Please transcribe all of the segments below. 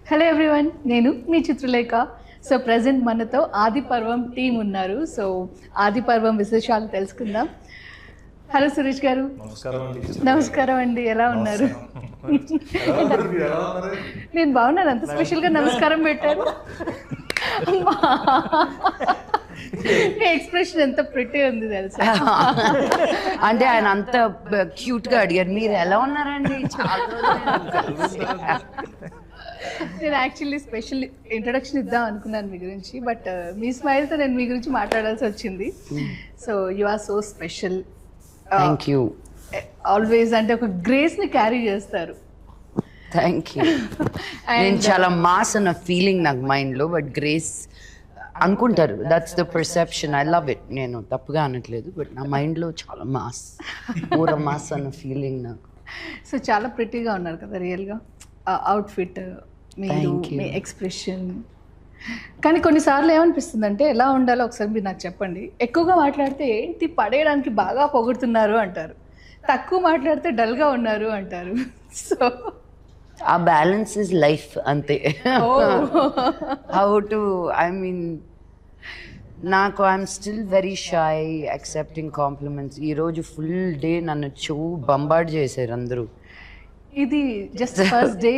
Hello everyone, నేను మీ Chitralekha. So present మనతో ఆది పర్వం టీం ఉన్నారు. సో ఆది పర్వం విశేషాలు తెలుసుకుందాం. హలో సురేష్ గారు. నమస్కారం అండి, ఎలా ఉన్నారు? నేను బాగున్నాను. అంత స్పెషల్గా నమస్కారం పెట్టారు. మీ ఎక్స్ప్రెషన్ ఎంత ప్రిటీ ఉంది తెలుసా. అంటే ఆయన అంత క్యూట్ గా అడిగారు, మీరు ఎలా ఉన్నారండి? నేను యాక్చువల్లీ స్పెషల్ ఇంట్రడక్షన్ ఇద్దాం అనుకున్నాను మీ గురించి, బట్ మీ స్మైల్తో నేను మీ గురించి మాట్లాడాల్సి వచ్చింది. So you are so special. Thank you. Always అంటే ఒక గ్రేస్ని క్యారీ చేస్తారు. Thank you. నేను చాలా మాస్ అన్న ఫీలింగ్ నాకు మైండ్లో, బట్ గ్రేస్ అనుకుంటారు. That's the perception. I love it. నేను తప్పుగా అనట్లేదు, బట్ నా మైండ్లో చాలా మాస్, పూర మాస్ అన్న ఫీలింగ్ నాకు. సో చాలా ప్రిటీగా ఉన్నారు కదా రియల్గా. అవుట్ఫిట్, మీరు, మీ ఎక్స్ప్రెషన్. కానీ కొన్నిసార్లు ఏమనిపిస్తుంది అంటే ఎలా ఉండాలో ఒకసారి మీరు నాకు చెప్పండి. ఎక్కువగా మాట్లాడితే ఏంటి పడేయడానికి బాగా పొగుడుతున్నారు అంటారు, తక్కువ మాట్లాడితే డల్గా ఉన్నారు అంటారు. సో ఆ బ్యాలెన్స్ ఇస్ లైఫ్ అంతే. హౌ టు, ఐ మీన్, నాకు I'm still very shy accepting compliments. ఈరోజు ఫుల్ డే నన్ను బంబార్డ్ చేశారు అందరూ. ఇది జస్ట్ ఫస్ట్ డే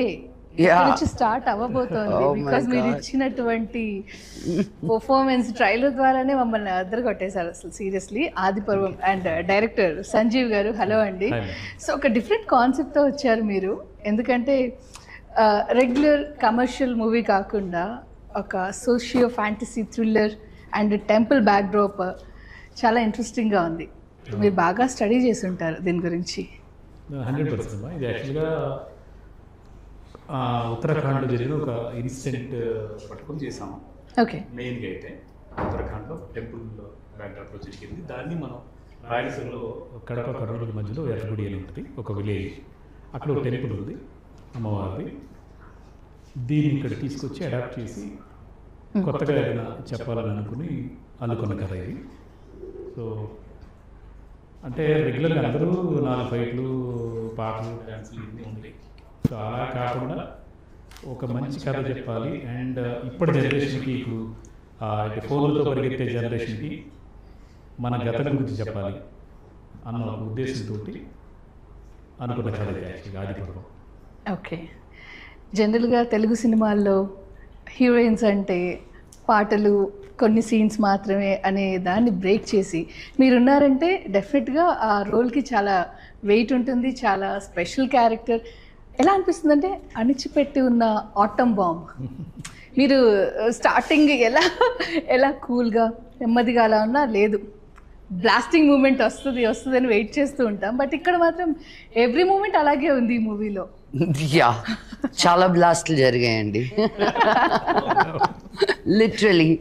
నుంచి స్టార్ట్ అవ్వబోతోంది. బికాస్ మీరు ఇచ్చినటువంటి పర్ఫార్మెన్స్ ట్రైలర్ ద్వారానే మమ్మల్ని అద్దరు కొట్టేశారు అసలు సీరియస్లీ. ఆది పర్వం అండ్ డైరెక్టర్ సంజీవ్ గారు, హలో అండి. సో ఒక డిఫరెంట్ కాన్సెప్ట్తో వచ్చారు మీరు. ఎందుకంటే రెగ్యులర్ కమర్షియల్ మూవీ కాకుండా ఒక socio fantasy thriller and temple backdrop చాలా ఇంట్రెస్టింగ్గా ఉంది. మీరు బాగా స్టడీ చేసి ఉంటారు దీని గురించి. 100%. ఇది యాక్చువల్గా ఉత్తరాఖండ్లో జరిగిన ఒక ఇన్సిడెంట్ పట్టుకొని చేసాము. ఓకే. మెయిన్గా అయితే ఉత్తరాఖండ్లో టెంపుల్ బ్యాక్డ్రాప్లో జరిగింది. దాన్ని మనం రాయలసీమలో కడప కర్నూలు మధ్యలో ఎర్రగుడి అని ఉంటుంది, ఒక విలేజ్. అక్కడ ఒక టెంపుల్ ఉంది అమ్మవారిది. దీన్ని ఇక్కడ తీసుకొచ్చి అడాప్ట్ చేసి కొత్తగా ఏదైనా చెప్పాలని అనుకున్న కథ ఇది. సో అంటే రెగ్యులర్గా అందరూ 4 ఫైట్లు, పాటలు, డ్యాన్సులు ఇవన్నీ ఉంటాయి. సో అలా కాకుండా ఒక మంచి కథ చెప్పాలి. అండ్ ఇప్పటి జనరేషన్కి, ఇప్పుడు ఫోన్లతో పరిగెత్తే జనరేషన్కి మన గతం గురించి చెప్పాలి అన్న ఒక ఉద్దేశంతో అనుకున్న కథ యాక్చువల్గా ఆది పర్వం. ఓకే. జనరల్గా తెలుగు సినిమాల్లో హీరోయిన్స్ అంటే పాటలు, కొన్ని సీన్స్ మాత్రమే అనే దాన్ని బ్రేక్ చేసి మీరున్నారంటే డెఫినెట్గా ఆ రోల్కి చాలా వెయిట్ ఉంటుంది, చాలా స్పెషల్ క్యారెక్టర్. ఎలా అనిపిస్తుంది అంటే అణిచిపెట్టి ఉన్న ఆటమ్ బాంబ్. మీరు స్టార్టింగ్ ఎలా కూల్గా నెమ్మదిగా అలా ఉన్నా, లేదు బ్లాస్టింగ్ మూమెంట్ వస్తుందని వెయిట్ చేస్తూ ఉంటాం. బట్ ఇక్కడ మాత్రం ఎవ్రీ మూమెంట్ అలాగే ఉంది ఈ మూవీలో. యా, చాలా బ్లాస్ట్లు జరిగాయండి. Literally.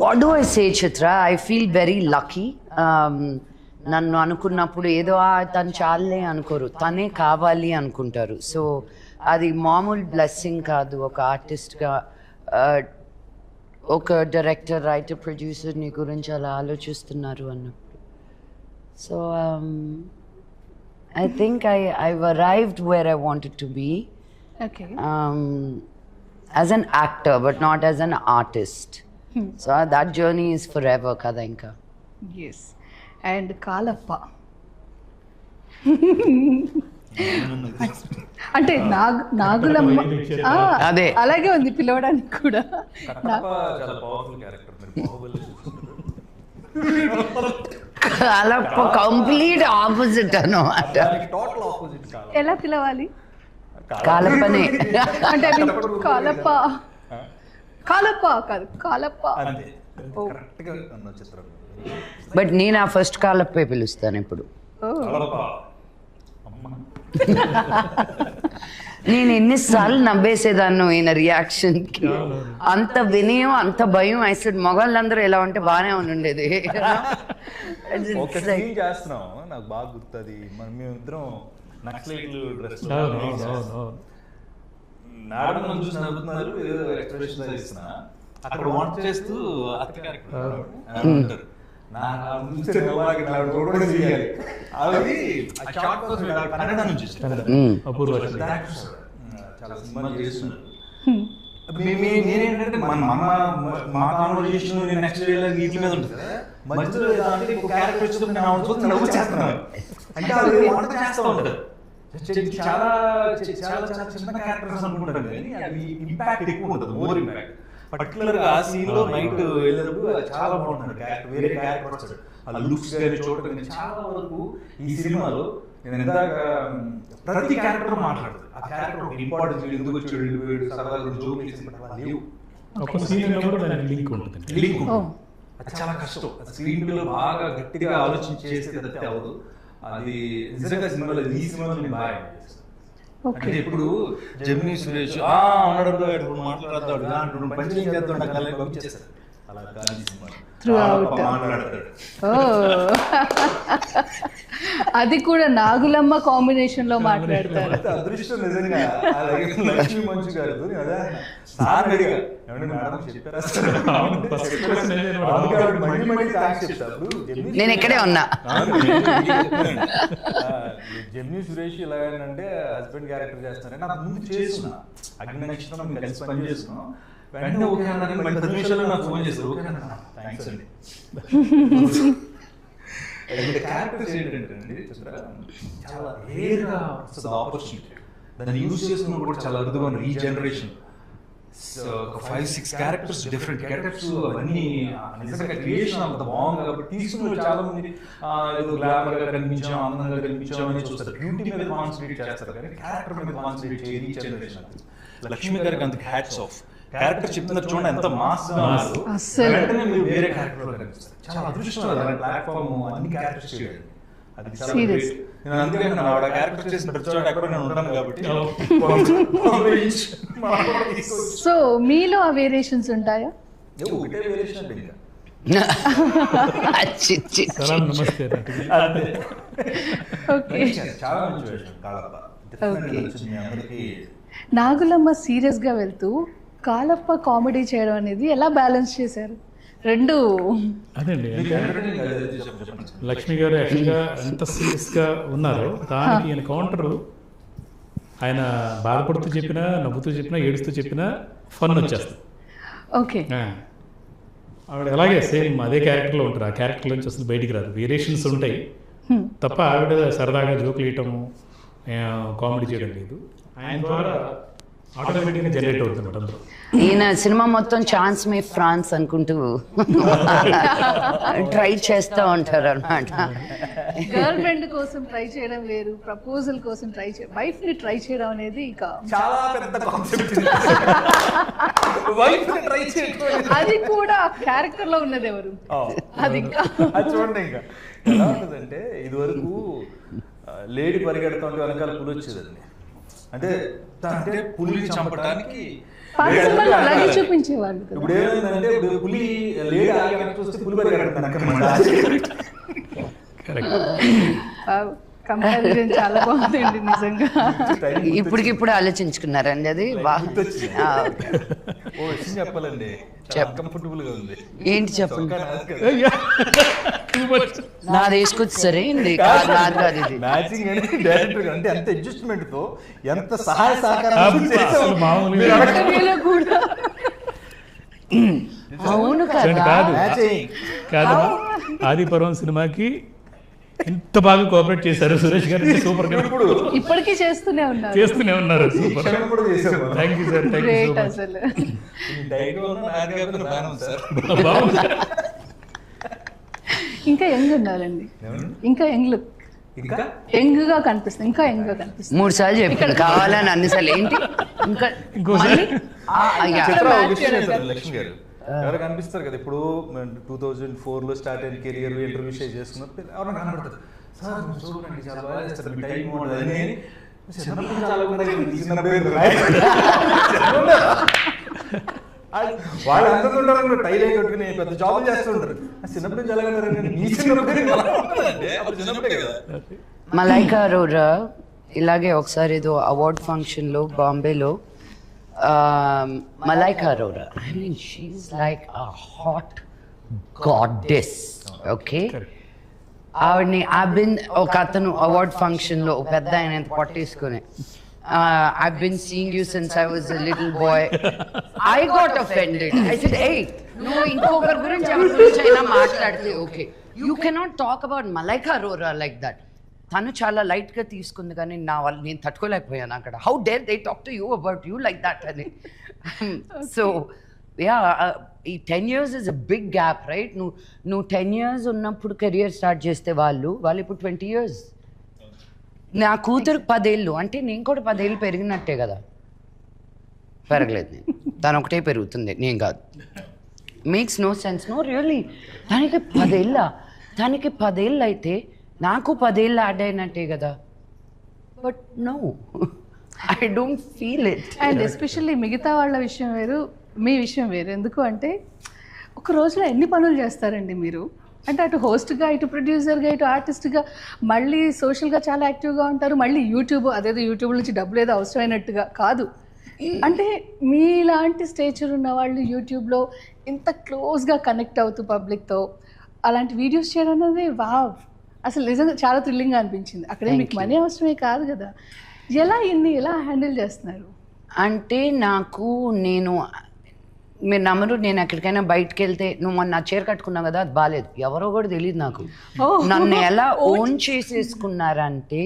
What do I say Chitra, I feel very lucky. నన్ను అనుకున్నప్పుడు ఏదో తను చాలే అనుకోరు, తనే కావాలి అనుకుంటారు. సో అది మామూలు బ్లెస్సింగ్ కాదు. ఒక ఆర్టిస్ట్గా, ఒక డైరెక్టర్, రైటర్, ప్రొడ్యూసర్ నీ గురించి అలా ఆలోచిస్తున్నారు అన్నప్పుడు. So I think I've arrived where I wanted to be. Okay. As an actor, but not as an artist. So that journey is forever, kada inka. Yes. And Kalappa. అంటే నాగులమ్మ అదే అలాగే ఉంది పిలవడానికి కూడా. కాలప్ప కంప్లీట్ ఆపోజిట్ అన్నమాట. ఎలా పిలవాలి? కాలప్పనే. అంటే కాలప్ప కాదు, కాలప్ప. బట్ నేను ఆ ఫస్ట్ కాలప్పే పిలుస్తాను ఇప్పుడు. నేను ఎన్నిసార్లు నవ్వేసేదాన్ని ఈయన రియాక్షన్కి. అంత వినయం, అంత భయం. అసలు మగవాళ్ళందరూ ఎలా ఉంటే బాగానే ఉండేది. చేస్తున్నాం నాకు బాగా గుర్తుంది. మేమిద్దరం నక్సలైట్లు డ్రెస్ చూసి నవ్వుతున్నారు, ఏదో ఎక్స్ప్రెషన్ ఇస్తున్నా. అక్కడ వంట చేస్తూ అత్త క్యారెక్టర్ ఉంటారు. అది షార్ట్ కోసం కన్నడ నుంచి అపూర్వ చాలా సినిమాలు చేస్తున్నారు. నేనేంటంటే మా కాన్వర్జేషన్ నెక్స్ట్ వీటి మీద ఉంటుంది కదా, మధ్యలో ఏదంటే ఒక క్యారెక్టర్ వచ్చినప్పుడు నేను ఆవిడ చూసి నవ్వు చేస్తున్నాను. అంటే అది వంట చేస్తూ ఉంటారు. చాలా చాలా చాలా చిన్న క్యారెక్టర్స్ అనుకుంటారు కానీ అది ఇంపాక్ట్ ఎక్కువ ఉంటుంది, మోర్ ఇంపాక్ట్. పర్టికులర్ గా ఆ సీన్ లో నైట్ వెళ్ళినప్పుడు చాలా బాగుంటుంది క్యారెక్టర్, వేరే క్యారెక్టర్ వస్తాడు. ఆ లుక్స్ కానీ చూడటం కానీ చాలా వరకు ఈ సినిమాలో నేను ఇందాక ప్రతి క్యారెక్టర్ మాట్లాడుతుంది. ఆ క్యారెక్టర్ ఒక ఇంపార్టెన్స్, ఎందుకు వచ్చాడు, సరదాగా జోక్ లేవు. ఒక సీన్ లో కూడా దానికి లింక్ ఉంటుంది. లింక్ అది చాలా కష్టం. స్క్రీన్ లో బాగా గట్టిగా ఆలోచించి చేస్తే తప్పితే అవ్వదు. అది నిజంగా సినిమాలో ఈ సినిమాలో నేను బాగా అంటే ఇప్పుడు జెమినీ సురేష్ ఉన్నాడు ఇప్పుడు మాట్లాడతాడు పంచం చేస్తాడు పంపించేస్తాడు. అలా కానీ మాట్లాడతాడు. అది కూడా నాగులమ్మ కాంబినేషన్ లో మాట్లాడతారు. అదృష్టం నిజంగా. లక్ష్మీ మంచు గారు సార్ అడిగా మేడం చెప్పారా, నేను ఇక్కడే ఉన్నా. జెమినీ సురేష్ ఇలాగంటే హస్బెండ్ క్యారెక్టర్ చేస్తారని నాకు ముందు చేస్తున్నా. అగ్ని నక్షత్రం కలిసి పని చేస్తున్నాం. వెంటనే ఓకే అన్నారని 10 నిమిషాల్లో నాకు ఫోన్ చేస్తారు. ఓకే అన్న థ్యాంక్స్ అండి. క్యారెక్టర్స్ ఏంటంటే చాలా రేర్గా వస్తుంది ఆపర్చునిటీ. దాన్ని యూజ్ చేసుకున్న కూడా చాలా అరుదుగా ఉన్నారు ఈ జనరేషన్. ఒక 5-6 క్యారెక్టర్స్, డిఫరెంట్ క్యారెక్టర్స్, అవన్నీ నిజంగా క్రియేషన్ అంత బాగుంది కాబట్టి తీసుకున్న చాలా మంది ఏదో గ్లామర్ గా కనిపించాం, ఆనందంగా కనిపించాం అని చూస్తారు. బ్యూటీ మీద కాన్సన్ట్రేట్ చేస్తారు కానీ క్యారెక్టర్ మీద కాన్సన్ట్రేట్ చేయదు ఈ జనరేషన్. లక్ష్మి గారికి అంత హ్యాట్స్ ఆఫ్. క్యారెక్టర్ చెప్తున్నారు చూడండి ఎంత మాస్ గా ఉన్నారు. వెంటనే మీరు వేరే క్యారెక్టర్ లో కనిపిస్తారు. చాలా అదృష్టం అది ప్లాట్ఫామ్ అన్ని క్యారెక్టర్స్ చేయడం. అది చాలా గ్రేట్. నేను అందుకే ఆవిడ క్యారెక్టర్ చేసిన ప్రతి చోట ఎక్కడ నేను ఉంటాను కాబట్టి. సో మీలో ఆ వేరియేషన్స్ ఉంటాయా? ఒకటే వేరియేషన్ అంటే ఇంకా నమస్తే. చాలా మంచి వేరియేషన్ కాళప్ప. అందరికీ నాగులమ్మ సీరియస్ గా వెళ్తూ కాళప్ప కామెడీ చేయడం అనేది ఎలా బ్యాలెన్స్ చేశారు రెండు? అదండి లక్ష్మి గారు యాక్చువల్గా ఎంత సీరియస్గా ఉన్నారో దానికి ఆయన కౌంటరు, ఆయన బాధపడుతూ చెప్పినా, నవ్వుతూ చెప్పినా, ఏడుస్తూ చెప్పినా ఫన్ వచ్చేస్తుంది. ఓకే, ఆవిడ అలాగే సేమ్ అదే క్యారెక్టర్లో ఉంటారు. ఆ క్యారెక్టర్ నుంచి అసలు బయటికి రాదు. వేరియేషన్స్ ఉంటాయి తప్ప ఆవిడ సరదాగా జోకులు వేయటము, కామెడీ చేయడం లేదు. ఆయన ద్వారా ఆటోమేటిక్గా జనరేట్ అవుతుంది అందరూ. ఈయన సినిమా మొత్తం ఛాన్స్ మే ఫ్రాన్స్ అనుకుంటూ ట్రై చేస్తూ ఉంటారు అన్నమాట. గర్ల్ ఫ్రెండ్ కోసం ట్రై చేయడం వేరు, ప్రపోజల్ కోసం ట్రై చేయడం, వైఫ్ ని ట్రై చేయడం అనేది ఇక చాలా పెద్ద కాన్సెప్ట్. వైఫ్ ని ట్రై చేయడం అది కూడా క్యారెక్టర్ లో ఉన్నది ఎవరు? అది ఇంకా చూడండి. ఇంకా ఎలా ఉంటుందంటే ఇది వరకు లేడీ పరిగెడుతుంటే వెనకాల పులి వచ్చేదండి. అంటే అంటే పులిని చంపడానికి అలాగే చూపించేవాళ్ళు. ఇప్పుడు ఏమైందంటే ఇప్పుడు పులి లేడీ ఆగి చూస్తే పులి పరిగెడుతుంది. కంపారిజన్ చాలా బాగుందండి నిజంగా. ఇప్పటికిప్పుడు ఆలోచించుకున్నారండి అది. ఓ విషయం చెప్పాలండి, కంఫర్టబుల్ గా ఉంది. ఏంటి చెప్పండి. నాది వేసుకొచ్చి సరే మ్యాచింగ్ డైరెక్టర్ అంటే ఎంత అడ్జస్ట్మెంట్ తో ఎంత సహాయ సహకారం. అవును కాదు కాదు, ఆదిపర్వం సినిమాకి ఎంత బాగా కోఆపరేట్ చేశారు సురేష్ గారు. సూపర్ గా ఇప్పటికీ చేస్తూనే ఉన్నారు. Super, thank you sir, thank you so much. ఇంకా యంగ్ ఉండాలండి, ఇంకా యంగ్ గా కనిపిస్తుంది, ఇంకా యంగ్ గా కనిపిస్తుంది. 3 సార్లు చెప్పాను కావాలని, అన్నిసార్లు ఏంటి ఇంకా ఇంకోసారి లక్ష్మి గారు ఎవరు కనిపిస్తారు కదా. ఇప్పుడు 2004లో స్టార్ట్ అయిన కెరియర్ ఇంటర్వ్యూ షేర్ చేసుకున్నప్పుడు ఎవరైనా కనబడతారు. సార్ చూడండి చాలా బాగా చేస్తారు, మీ టైం ఉండదని. వాళ్ళు అందరూ ఉంటారు టైల్ అయి కట్టుకుని పెద్ద జాబ్ చేస్తుంటారు. చిన్నప్పుడు నుంచి చిన్నప్పుడే కదా. మలైకా అరోరా ఇలాగే ఒకసారి ఏదో అవార్డ్ ఫంక్షన్లో బాంబేలో Malaika Arora, I mean she is like a hot goddess. Okay, ఆవిడని ఒక అతను అవార్డ్ ఫంక్షన్లో పెద్ద ఆయన పట్టేసుకుని I've been seeing you since I was a little boy. I got offended. I said, hey, no, ఇంకొకరి గురించి ఎవరి గురించి అయినా మాట్లాడితే okay, you cannot talk about Malaika Arora like that. తను చాలా లైట్గా తీసుకుంది కానీ నేను తట్టుకోలేకపోయాను అక్కడ. How dare they talk to you about you like that అని. సో యా, ఈ 10 years is a big gap, right? నువ్వు 10 years ఉన్నప్పుడు కెరియర్ స్టార్ట్ చేస్తే వాళ్ళు ఇప్పుడు 20 years. నా కూతురు 10 ఏళ్ళు అంటే నేను కూడా 10 ఏళ్ళు పెరిగినట్టే కదా. పెరగలేదు నేను, తను ఒకటే పెరుగుతుంది, నేను కాదు. Makes no sense. No really. తనకి 10 ఏళ్ళ, తనకి 10 ఏళ్ళు అయితే నాకు 10 ఏళ్ళు యాడ్ అయినట్టే కదా. But no, I don't feel it. And especially మిగతా వాళ్ళ విషయం వేరు, మీ విషయం వేరు. ఎందుకు అంటే ఒక రోజులో ఎన్ని పనులు చేస్తారండి మీరు? అంటే అటు హోస్ట్గా, ఇటు ప్రొడ్యూసర్గా, ఇటు ఆర్టిస్ట్గా, మళ్ళీ సోషల్గా చాలా యాక్టివ్గా ఉంటారు. మళ్ళీ యూట్యూబ్, అదేదో యూట్యూబ్ నుంచి డబ్బులు ఏదో అవసరమైనట్టుగా కాదు. అంటే మీలాంటి స్టేచర్ ఉన్న వాళ్ళు యూట్యూబ్లో ఇంత క్లోజ్గా కనెక్ట్ అవుతూ పబ్లిక్తో అలాంటి వీడియోస్ చేయడం అనేది వావ్, అసలు నిజంగా చాలా థ్రిల్లింగ్గా అనిపించింది. అక్కడే మీకు మనీ అవసరమే కాదు కదా. ఎలా హ్యాండిల్ చేస్తున్నారు? అంటే నేను మీరు నమ్మరు, నేను ఎక్కడికైనా బయటకు వెళ్తే నువ్వు మొన్న నా చీర కట్టుకున్నావు కదా, అది బాగాలేదు, ఎవరో కూడా తెలియదు నాకు. నన్ను ఎలా ఓన్ చేసేసుకున్నారంటే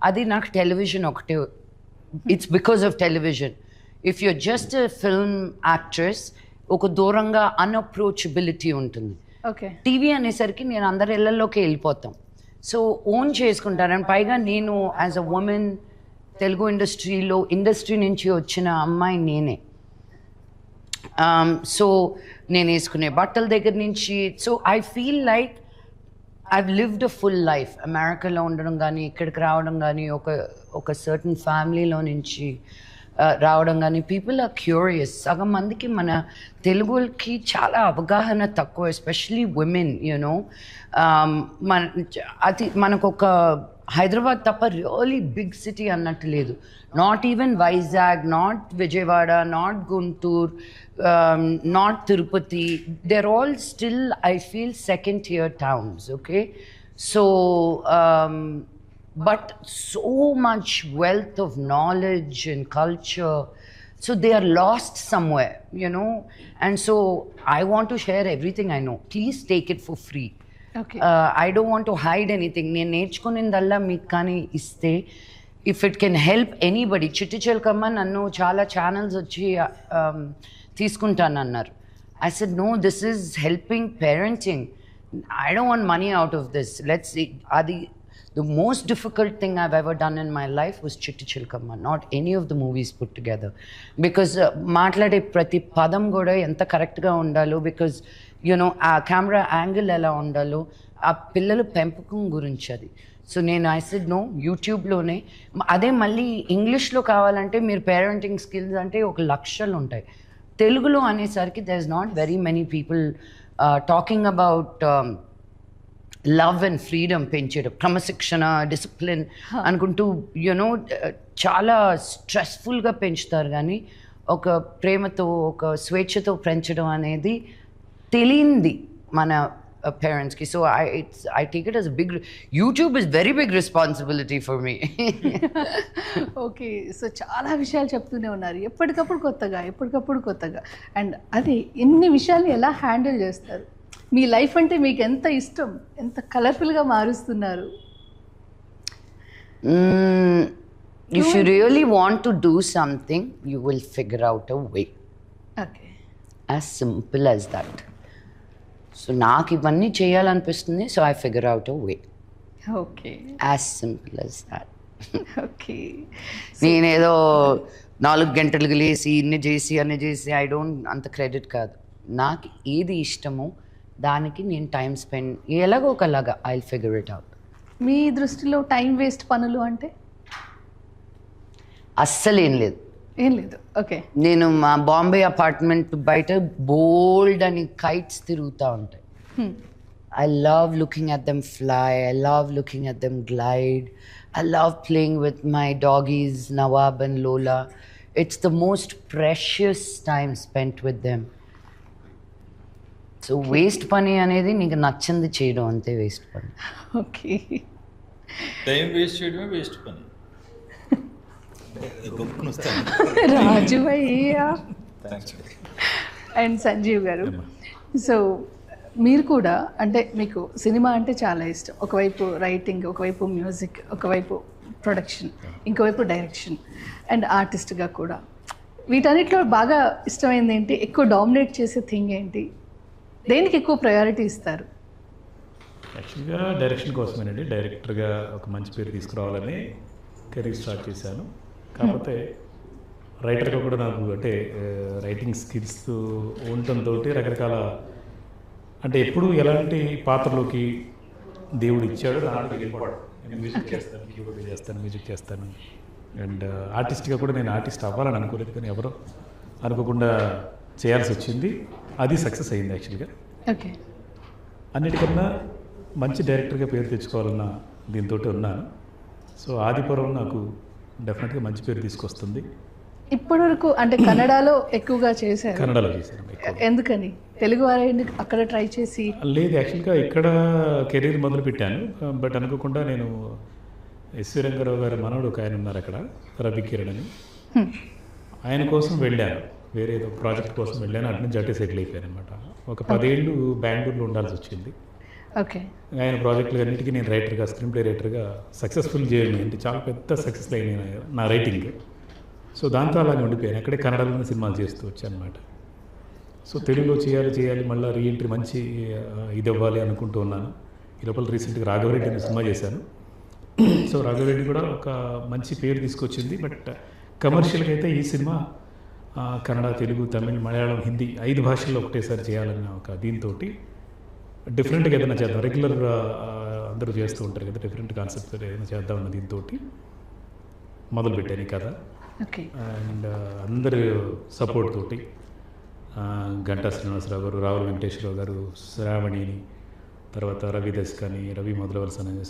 అది నాకు టెలివిజన్ ఒకటే. It's because of television. If you're just film actress ఒక దూరంగా అన్అప్రోచబిలిటీ ఉంటుంది. ఓకే, టీవీ అనేసరికి నేను అందరి ఇళ్లలోకి వెళ్ళిపోతాం. సో ఓన్ చేసుకుంటాను. అండ్ పైగా నేను as a women Telugu industry నుంచి వచ్చిన అమ్మాయి నేనే. సో నేను వేసుకునే బట్టల దగ్గర నుంచి, so I feel like I've lived a full life. అమెరికాలో ఉండడం కానీ, ఇక్కడికి రావడం కానీ, ఒక సర్టన్ ఫ్యామిలీలో నుంచి రావడం కానీ, పీపుల్ ఆర్ క్యూరియస్. సగం మందికి మన తెలుగుకి చాలా అవగాహన తక్కువ, ఎస్పెషలీ విమెన్. యూనో, మనకు ఒక హైదరాబాద్ తప్ప రియలీ బిగ్ సిటీ అన్నట్టు లేదు. Not even Vizag, not Vijayawada, not Guntur, not Tirupati. they're all still, I feel, second tier towns. Okay, so but so much wealth of knowledge and culture, so they are lost somewhere, you know. And so I want to share everything I know. Please take it for free. Okay, I don't want to hide anything. నేను నేర్చుకునేదల్లా మీకు కానీ ఇస్తే, if it can help anybody. చిట్టి చిలకమ్మ నన్ను చాలా channels వచ్చి తీసుకుంటాను అన్నారు. I said, no, this is helping parenting. I don't want money out of this. Let's see. The most difficult thing I've ever done in my life was Chitti Chilkamma, not any of the movies put together. Because మాట్లాడే ప్రతి పదం కూడా ఎంత కరెక్ట్గా ఉండాలో, because you know ఆ camera angle ఎలా ఉండాలో, ఆ పిల్లల పెంపకం గురించి అది. సో ఐ సెడ్ నో, యూట్యూబ్లోనే. అదే మళ్ళీ ఇంగ్లీష్లో కావాలంటే మీరు పేరెంటింగ్ స్కిల్స్ అంటే 1 లక్షలు ఉంటాయి. తెలుగులో అనేసరికి there is not very many people talking about love and freedom పెంచడం, క్రమశిక్షణ, డిసిప్లిన్ అనుకుంటూ యూనో చాలా స్ట్రెస్ఫుల్గా పెంచుతారు. కానీ ఒక ప్రేమతో, ఒక స్వేచ్ఛతో పెంచడం అనేది తెలియంది మన పేరెంట్స్కి. So I take it as a big, YouTube is very big responsibility for me. Okay. So చాలా విషయాలు చెప్తూనే ఉన్నారు, ఎప్పటికప్పుడు కొత్తగా. అండ్ అదే ఇన్ని విషయాలు ఎలా హ్యాండిల్ చేస్తారు? మీ లైఫ్ అంటే మీకు ఎంత ఇష్టం, ఎంత కలర్ఫుల్గా మారుస్తున్నారు? If you really want to do something, you will figure out a way. Okay, As simple as that. So నాకు ఇవన్నీ చేయాలనిపిస్తుంది, so I figure out a way. Okay, as simple as that. Okay. నేనేదో 4 గంటలకు లేసి అన్ని చేసి I don't, అంత credit కాదు. నాకు ఏది ఇష్టమో దానికి నేను టైం స్పెండ్ ఎలాగో ఒకలాగా I will figure it out. మీ దృష్టిలో టైం వేస్ట్ పనులు అంటే? అస్సలు ఏం లేదు. ఓకే. నేను మా బాంబే అపార్ట్మెంట్ బయట బోల్డ్ అని కైట్స్ తిరుగుతూ ఉంటాయి. I love looking at them fly. I love looking at them glide. I love playing with my doggies, Nawab and Lola. It's the most precious time spent with them. So waste పని అనేది నీకు నచ్చింది చేయడం అంతే waste పని. Okay. Time waste చేయడమే waste పని. గొప్పను వస్తాను. రాజు అయ్యా థ్యాంక్స్. అండ్ సంజీవ్ గారు, సో మీరు కూడా అంటే మీకు సినిమా అంటే చాలా ఇష్టం. ఒకవైపు రైటింగ్, ఒకవైపు మ్యూజిక్, ఒకవైపు ప్రొడక్షన్, ఇంకోవైపు డైరెక్షన్ అండ్ ఆర్టిస్ట్గా కూడా. వీటన్నిటిలో బాగా ఇష్టమైంది ఏంటి? ఎక్కువ డామినేట్ చేసే థింగ్ ఏంటి? దేనికి ఎక్కువ ప్రయారిటీ ఇస్తారు? యాక్చువల్గా డైరెక్షన్ కోసమేనండి. డైరెక్టర్గా ఒక మంచి పేరు తీసుకురావాలని కెరీర్ స్టార్ట్ చేశాను. కాకపోతే రైటర్గా కూడా నాకు అంటే రైటింగ్ స్కిల్స్ ఉండటంతో రకరకాల అంటే ఎప్పుడు ఎలాంటి పాత్రలోకి దేవుడు ఇచ్చాడో దాంట్లో వెళ్ళిపోవడం. నేను మ్యూజిక్ చేస్తాను, కీబోర్డ్ చేస్తాను, మ్యూజిక్ చేస్తాను. అండ్ ఆర్టిస్ట్గా కూడా నేను ఆర్టిస్ట్ అవ్వాలని అనుకోలేదు, కానీ ఎవరో అనుకోకుండా చేయాల్సి వచ్చింది. అది సక్సెస్ అయింది యాక్చువల్గా. ఓకే. అన్నిటికన్నా మంచి డైరెక్టర్గా పేరు తెచ్చుకోవాలన్న దీంతో ఉన్నాను. సో ఆదిపురం నాకు డెఫినెట్గా మంచి పేరు తీసుకొస్తుంది. ఇప్పటివరకు అంటే కన్నడలో ఎక్కువగా చేశారు. కన్నడలో చేశాను. ఎందుకని తెలుగు వారే అక్కడ ట్రై చేసి? లేదు, యాక్చువల్గా ఇక్కడ కెరీర్ మొదలు పెట్టాను. బట్ అనుకోకుండా నేను ఎస్వి రంగారావు గారి మనవడు ఒక ఆయన ఉన్నారు అక్కడ, రవి కిరణ్ అని. ఆయన కోసం వెళ్ళాను, వేరే ఏదో ప్రాజెక్ట్ కోసం వెళ్ళాను. అటు నుంచి అటే సెటిల్ అయిపోయాను అనమాట. ఒక 10 ఏళ్ళు బెంగళూరులో ఉండాల్సి వచ్చింది. ఓకే. ఆయన ప్రాజెక్టులు అన్నిటికీ నేను రైటర్గా, స్క్రీన్ ప్లే రైటర్గా సక్సెస్ఫుల్ చేయడం అంటే చాలా పెద్ద సక్సెస్ అయిన నా రైటింగ్. సో దాంతో అలాగే ఉండిపోయాను. అక్కడే కన్నడలోనే సినిమాలు చేస్తూ వచ్చాను అనమాట. సో తెలుగులో చేయాలి మళ్ళీ రీఎంట్రీ మంచి ఇది ఇవ్వాలి అనుకుంటూ ఉన్నాను. ఈ లోపల రీసెంట్గా రాఘవరెడ్డి అనే సినిమా చేశాను. సో రాఘవరెడ్డి కూడా ఒక మంచి పేరు తీసుకొచ్చింది. బట్ కమర్షియల్గా అయితే ఈ సినిమా కన్నడ, తెలుగు, తమిళ్, మలయాళం, హిందీ 5 భాషల్లో ఒకటేసారి చేయాలన్న ఒక దీంతో డిఫరెంట్గా ఏదైనా చేద్దాం. రెగ్యులర్ అందరూ చేస్తూ ఉంటారు కదా, డిఫరెంట్ కాన్సెప్ట్ ఏదైనా చేద్దామన్న దీంతో మొదలుపెట్టాను ఈ కథ. ఓకే. అండ్ అందరి సపోర్ట్ తోటి గంటా శ్రీనివాసరావు గారు, రావుల వెంకటేశ్వరరావు గారు, శ్రావణిని, తర్వాత రవి దస్కని, రవి మొదలవలస అని,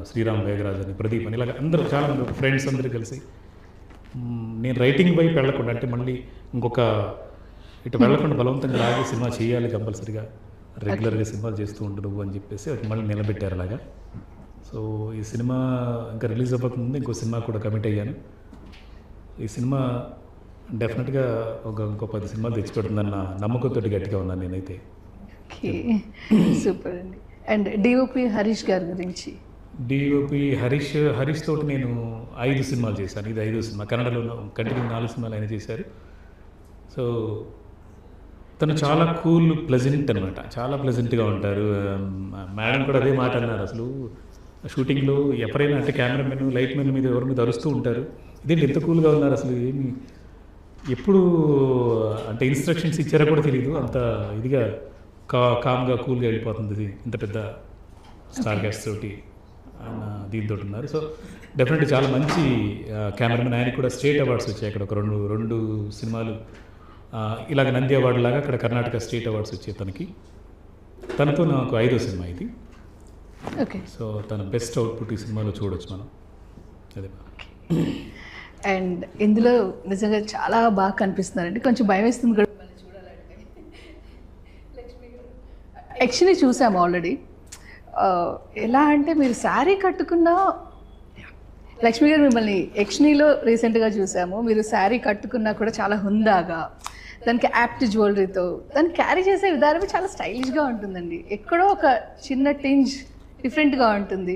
శ్రీరామ్ వేగరాజ్ అని, ప్రదీప్ అని, ఇలాగ అందరూ చాలామంది ఫ్రెండ్స్ అందరూ కలిసి నేను రైటింగ్ వైపు వెళ్ళకుండా అంటే మళ్ళీ ఇంకొక ఇటు వెళ్ళకుండా బలవంతంగా లాగే సినిమా చేయాలి కంపల్సరీగా, రెగ్యులర్గా సినిమాలు చేస్తూ ఉండు నువ్వు అని చెప్పేసి అది మళ్ళీ నిలబెట్టారు అలాగా. సో ఈ సినిమా ఇంకా రిలీజ్ అవ్వకముందు ఇంకో సినిమా కూడా కమిట్ అయ్యాను. ఈ సినిమా డెఫినెట్గా ఇంకో 10 సినిమాలు తెచ్చిపెడుతుందన్న నమ్మకంతో గట్టిగా ఉన్నాను నేనైతే. ఓకే, సూపర్ అండి. అండ్ డిఓపి హరీష్ గారి గురించి? డిఓపి హరీష్ తోటి నేను 5 సినిమాలు చేశాను. ఇది 5వ సినిమా. కన్నడలో కంటిన్యూ 4 సినిమాలు ఆయన చేశారు. సో తను చాలా కూల్, ప్లెజెంట్ అనమాట. చాలా ప్లెజెంట్గా ఉంటారు. మేడం కూడా అదే మాట అన్నారు. అసలు షూటింగ్లో ఎవరైనా అంటే కెమెరామెన్, లైట్ మెన్ మీద ఎవరి మీద అరుస్తూ ఉంటారు, ఇదేంటి ఎంత కూల్గా ఉన్నారు అసలు, ఏమి ఎప్పుడు అంటే ఇన్స్ట్రక్షన్స్ ఇచ్చారో కూడా తెలియదు, అంత ఇదిగా కామ్గా కూల్గా వెళ్ళిపోతుంది ఇంత పెద్ద స్టార్ క్యాస్ట్ తోటి ఆయన దీంతో ఉన్నారు. సో డెఫినెట్లీ చాలా మంచి కెమెరామెన్. ఆయనకి కూడా స్టేట్ అవార్డ్స్ వచ్చాయి అక్కడ ఒక రెండు సినిమాలు ఇలాగ నంది అవార్డు లాగా అక్కడ కర్ణాటక స్టేట్ అవార్డ్స్ వచ్చాయి తనకి. తనతో నాకు 5వ సినిమా ఇది. ఓకే. సో తన బెస్ట్ అవుట్పుట్ ఈ సినిమాలో చూడొచ్చు మనం. అదే. అండ్ ఇందులో నిజంగా చాలా బాగా కనిపిస్తున్నారండి. కొంచెం భయం వేస్తుంది కూడా చూడాలంటే. యక్షిని చూసాము ఆల్రెడీ. ఎలా అంటే మీరు శారీ కట్టుకున్న లక్ష్మి గారు, మిమ్మల్ని యక్షినిలో రీసెంట్గా చూసాము. మీరు శారీ కట్టుకున్నా కూడా చాలా హుందాగా, దానికి యాప్ట్ జ్యువెలరీతో దాన్ని క్యారీ చేసే విధానమే చాలా స్టైలిష్గా ఉంటుందండి. ఎక్కడో ఒక చిన్న టింజ్ డిఫరెంట్గా ఉంటుంది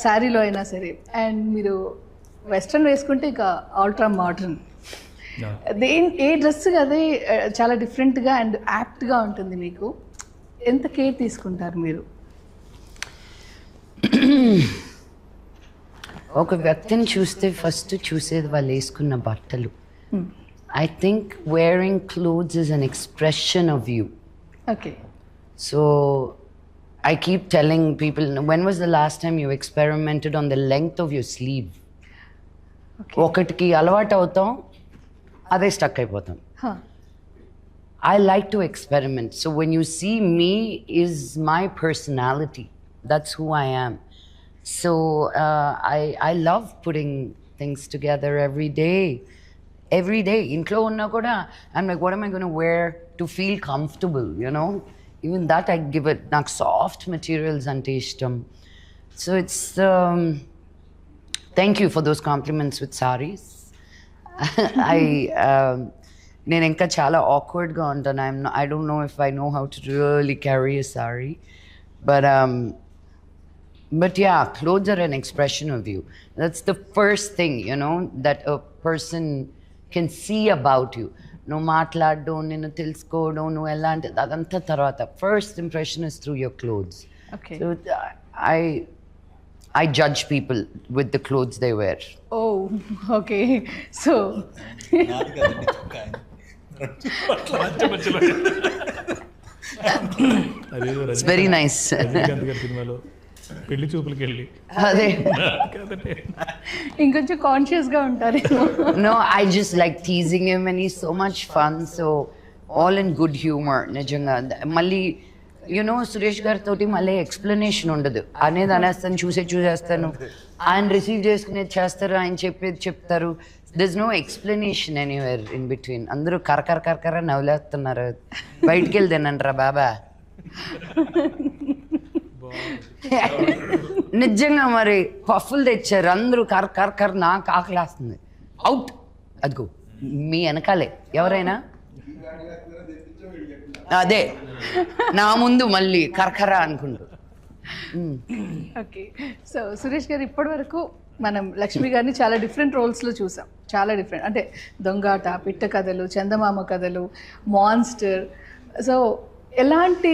శారీలో అయినా సరే. అండ్ మీరు వెస్ట్రన్ వేసుకుంటే ఇక అల్ట్రా మోడర్న్. ఏ డ్రెస్ అదే చాలా డిఫరెంట్గా అండ్ యాప్ట్గా ఉంటుంది. మీకు ఎంత కేర్ తీసుకుంటారు మీరు? ఒక వ్యక్తిని చూస్తే ఫస్ట్ చూసేది వాళ్ళు వేసుకున్న బట్టలు. I think wearing clothes is an expression of you. Okay. So I keep telling people, when was the last time you experimented on the length of your sleeve? ఒకటికి అలవాటు అవుతాం, అదే స్టక్ అయిపోతాం. I like to experiment. So when you see me is my personality. That's who I am. So I love putting things together every day. Every day. Intlo unna kuda I'm like, what am I going to wear to feel comfortable, you know? even that I give it, నాకు soft materials అంటే ఇష్టం. So it's thank you for those compliments with saris. నేను ఇంకా చాలా ఆక్వర్డ్గా ఉంటాను. I don't know if I know how to really carry a sari, but yeah, clothes are an expression of you. That's the first thing, you know, that a person can see about you. No మాట్లాడడం, నిన్ను తెలుసుకోవడం, నువ్వు ఎలా అంటే అదంతా తర్వాత. First impression is through your clothes. Okay. So I judge people with the clothes they wear. Oh, okay. So నాది కాదండి, ఒక ఆయన. అదేదో It's very nice. రజనీకాంత్ గారి సినిమాలో పెళ్లి చూపులకి వెళ్ళి అదే. కాదండి. ఇంకొంచెం కాన్షియస్గా ఉంటారేమో. No, I just like teasing him and he's so much fun. So all in good humor. నిజంగా మళ్ళీ యునో సురేష్ గారితో మళ్ళీ ఎక్స్ప్లెనేషన్ ఉండదు. అనేది అనేస్తాను, చూసేస్తాను, ఆయన రిసీవ్ చేసుకునేది చేస్తారు, ఆయన చెప్పేది చెప్తారు. there's no explanation anywhere in between. అందరూ కరకర నవ్వులేస్తున్నారు. బయటికి వెళ్ళి తినండిరా బాబా. నిజంగా మరి పఫ్ఫులు తెచ్చారు, అందరూ కరకర నాకు ఆకలేస్తుంది. అవుట్. అదిగో మీ వెనకాలే ఎవరైనా అదే నా ముందు మళ్ళీ కరకర అనుకుంటూ. ఓకే. సో సురేష్ గారు, ఇప్పటి వరకు మనం లక్ష్మి గారిని చాలా డిఫరెంట్ రోల్స్లో చూసాం. చాలా డిఫరెంట్ అంటే దొంగాట, పిట్ట కథలు, చందమామ కథలు, మాన్స్టర్. సో ఎలాంటి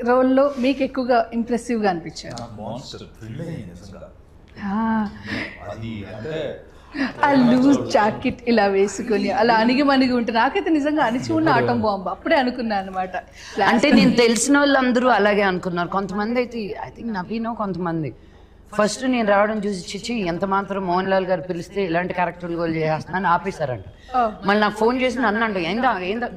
రోల్లో మీకు ఎక్కువగా ఇంప్రెసివ్గా అనిపించారు? మాన్స్టర్ థ్రిల్ అయ్యింది నిజంగా. అది అంటే ఆ లూజ్ జాకెట్ ఇలా వేసుకొని అలా అణిగి ఉంటే నాకైతే నిజంగా అణిచి ఉన్న ఆటం బాంబు అప్పుడే అనుకున్నాను అనమాట. అంటే నేను తెలిసిన వాళ్ళందరూ అలాగే అనుకున్నారు. కొంతమంది అయితే ఐ థింక్ నవీనో కొంతమంది ఫస్ట్ నేను రావడం చూసి చిచ్చి ఎంత మాత్రం మోహన్ లాల్ గారు పిలిస్తే ఇలాంటి క్యారెక్టర్లు గోల్ చేస్తున్నాను ఆపేశారంట. మళ్ళీ నాకు ఫోన్ చేసి నన్ను అంటే ఏందా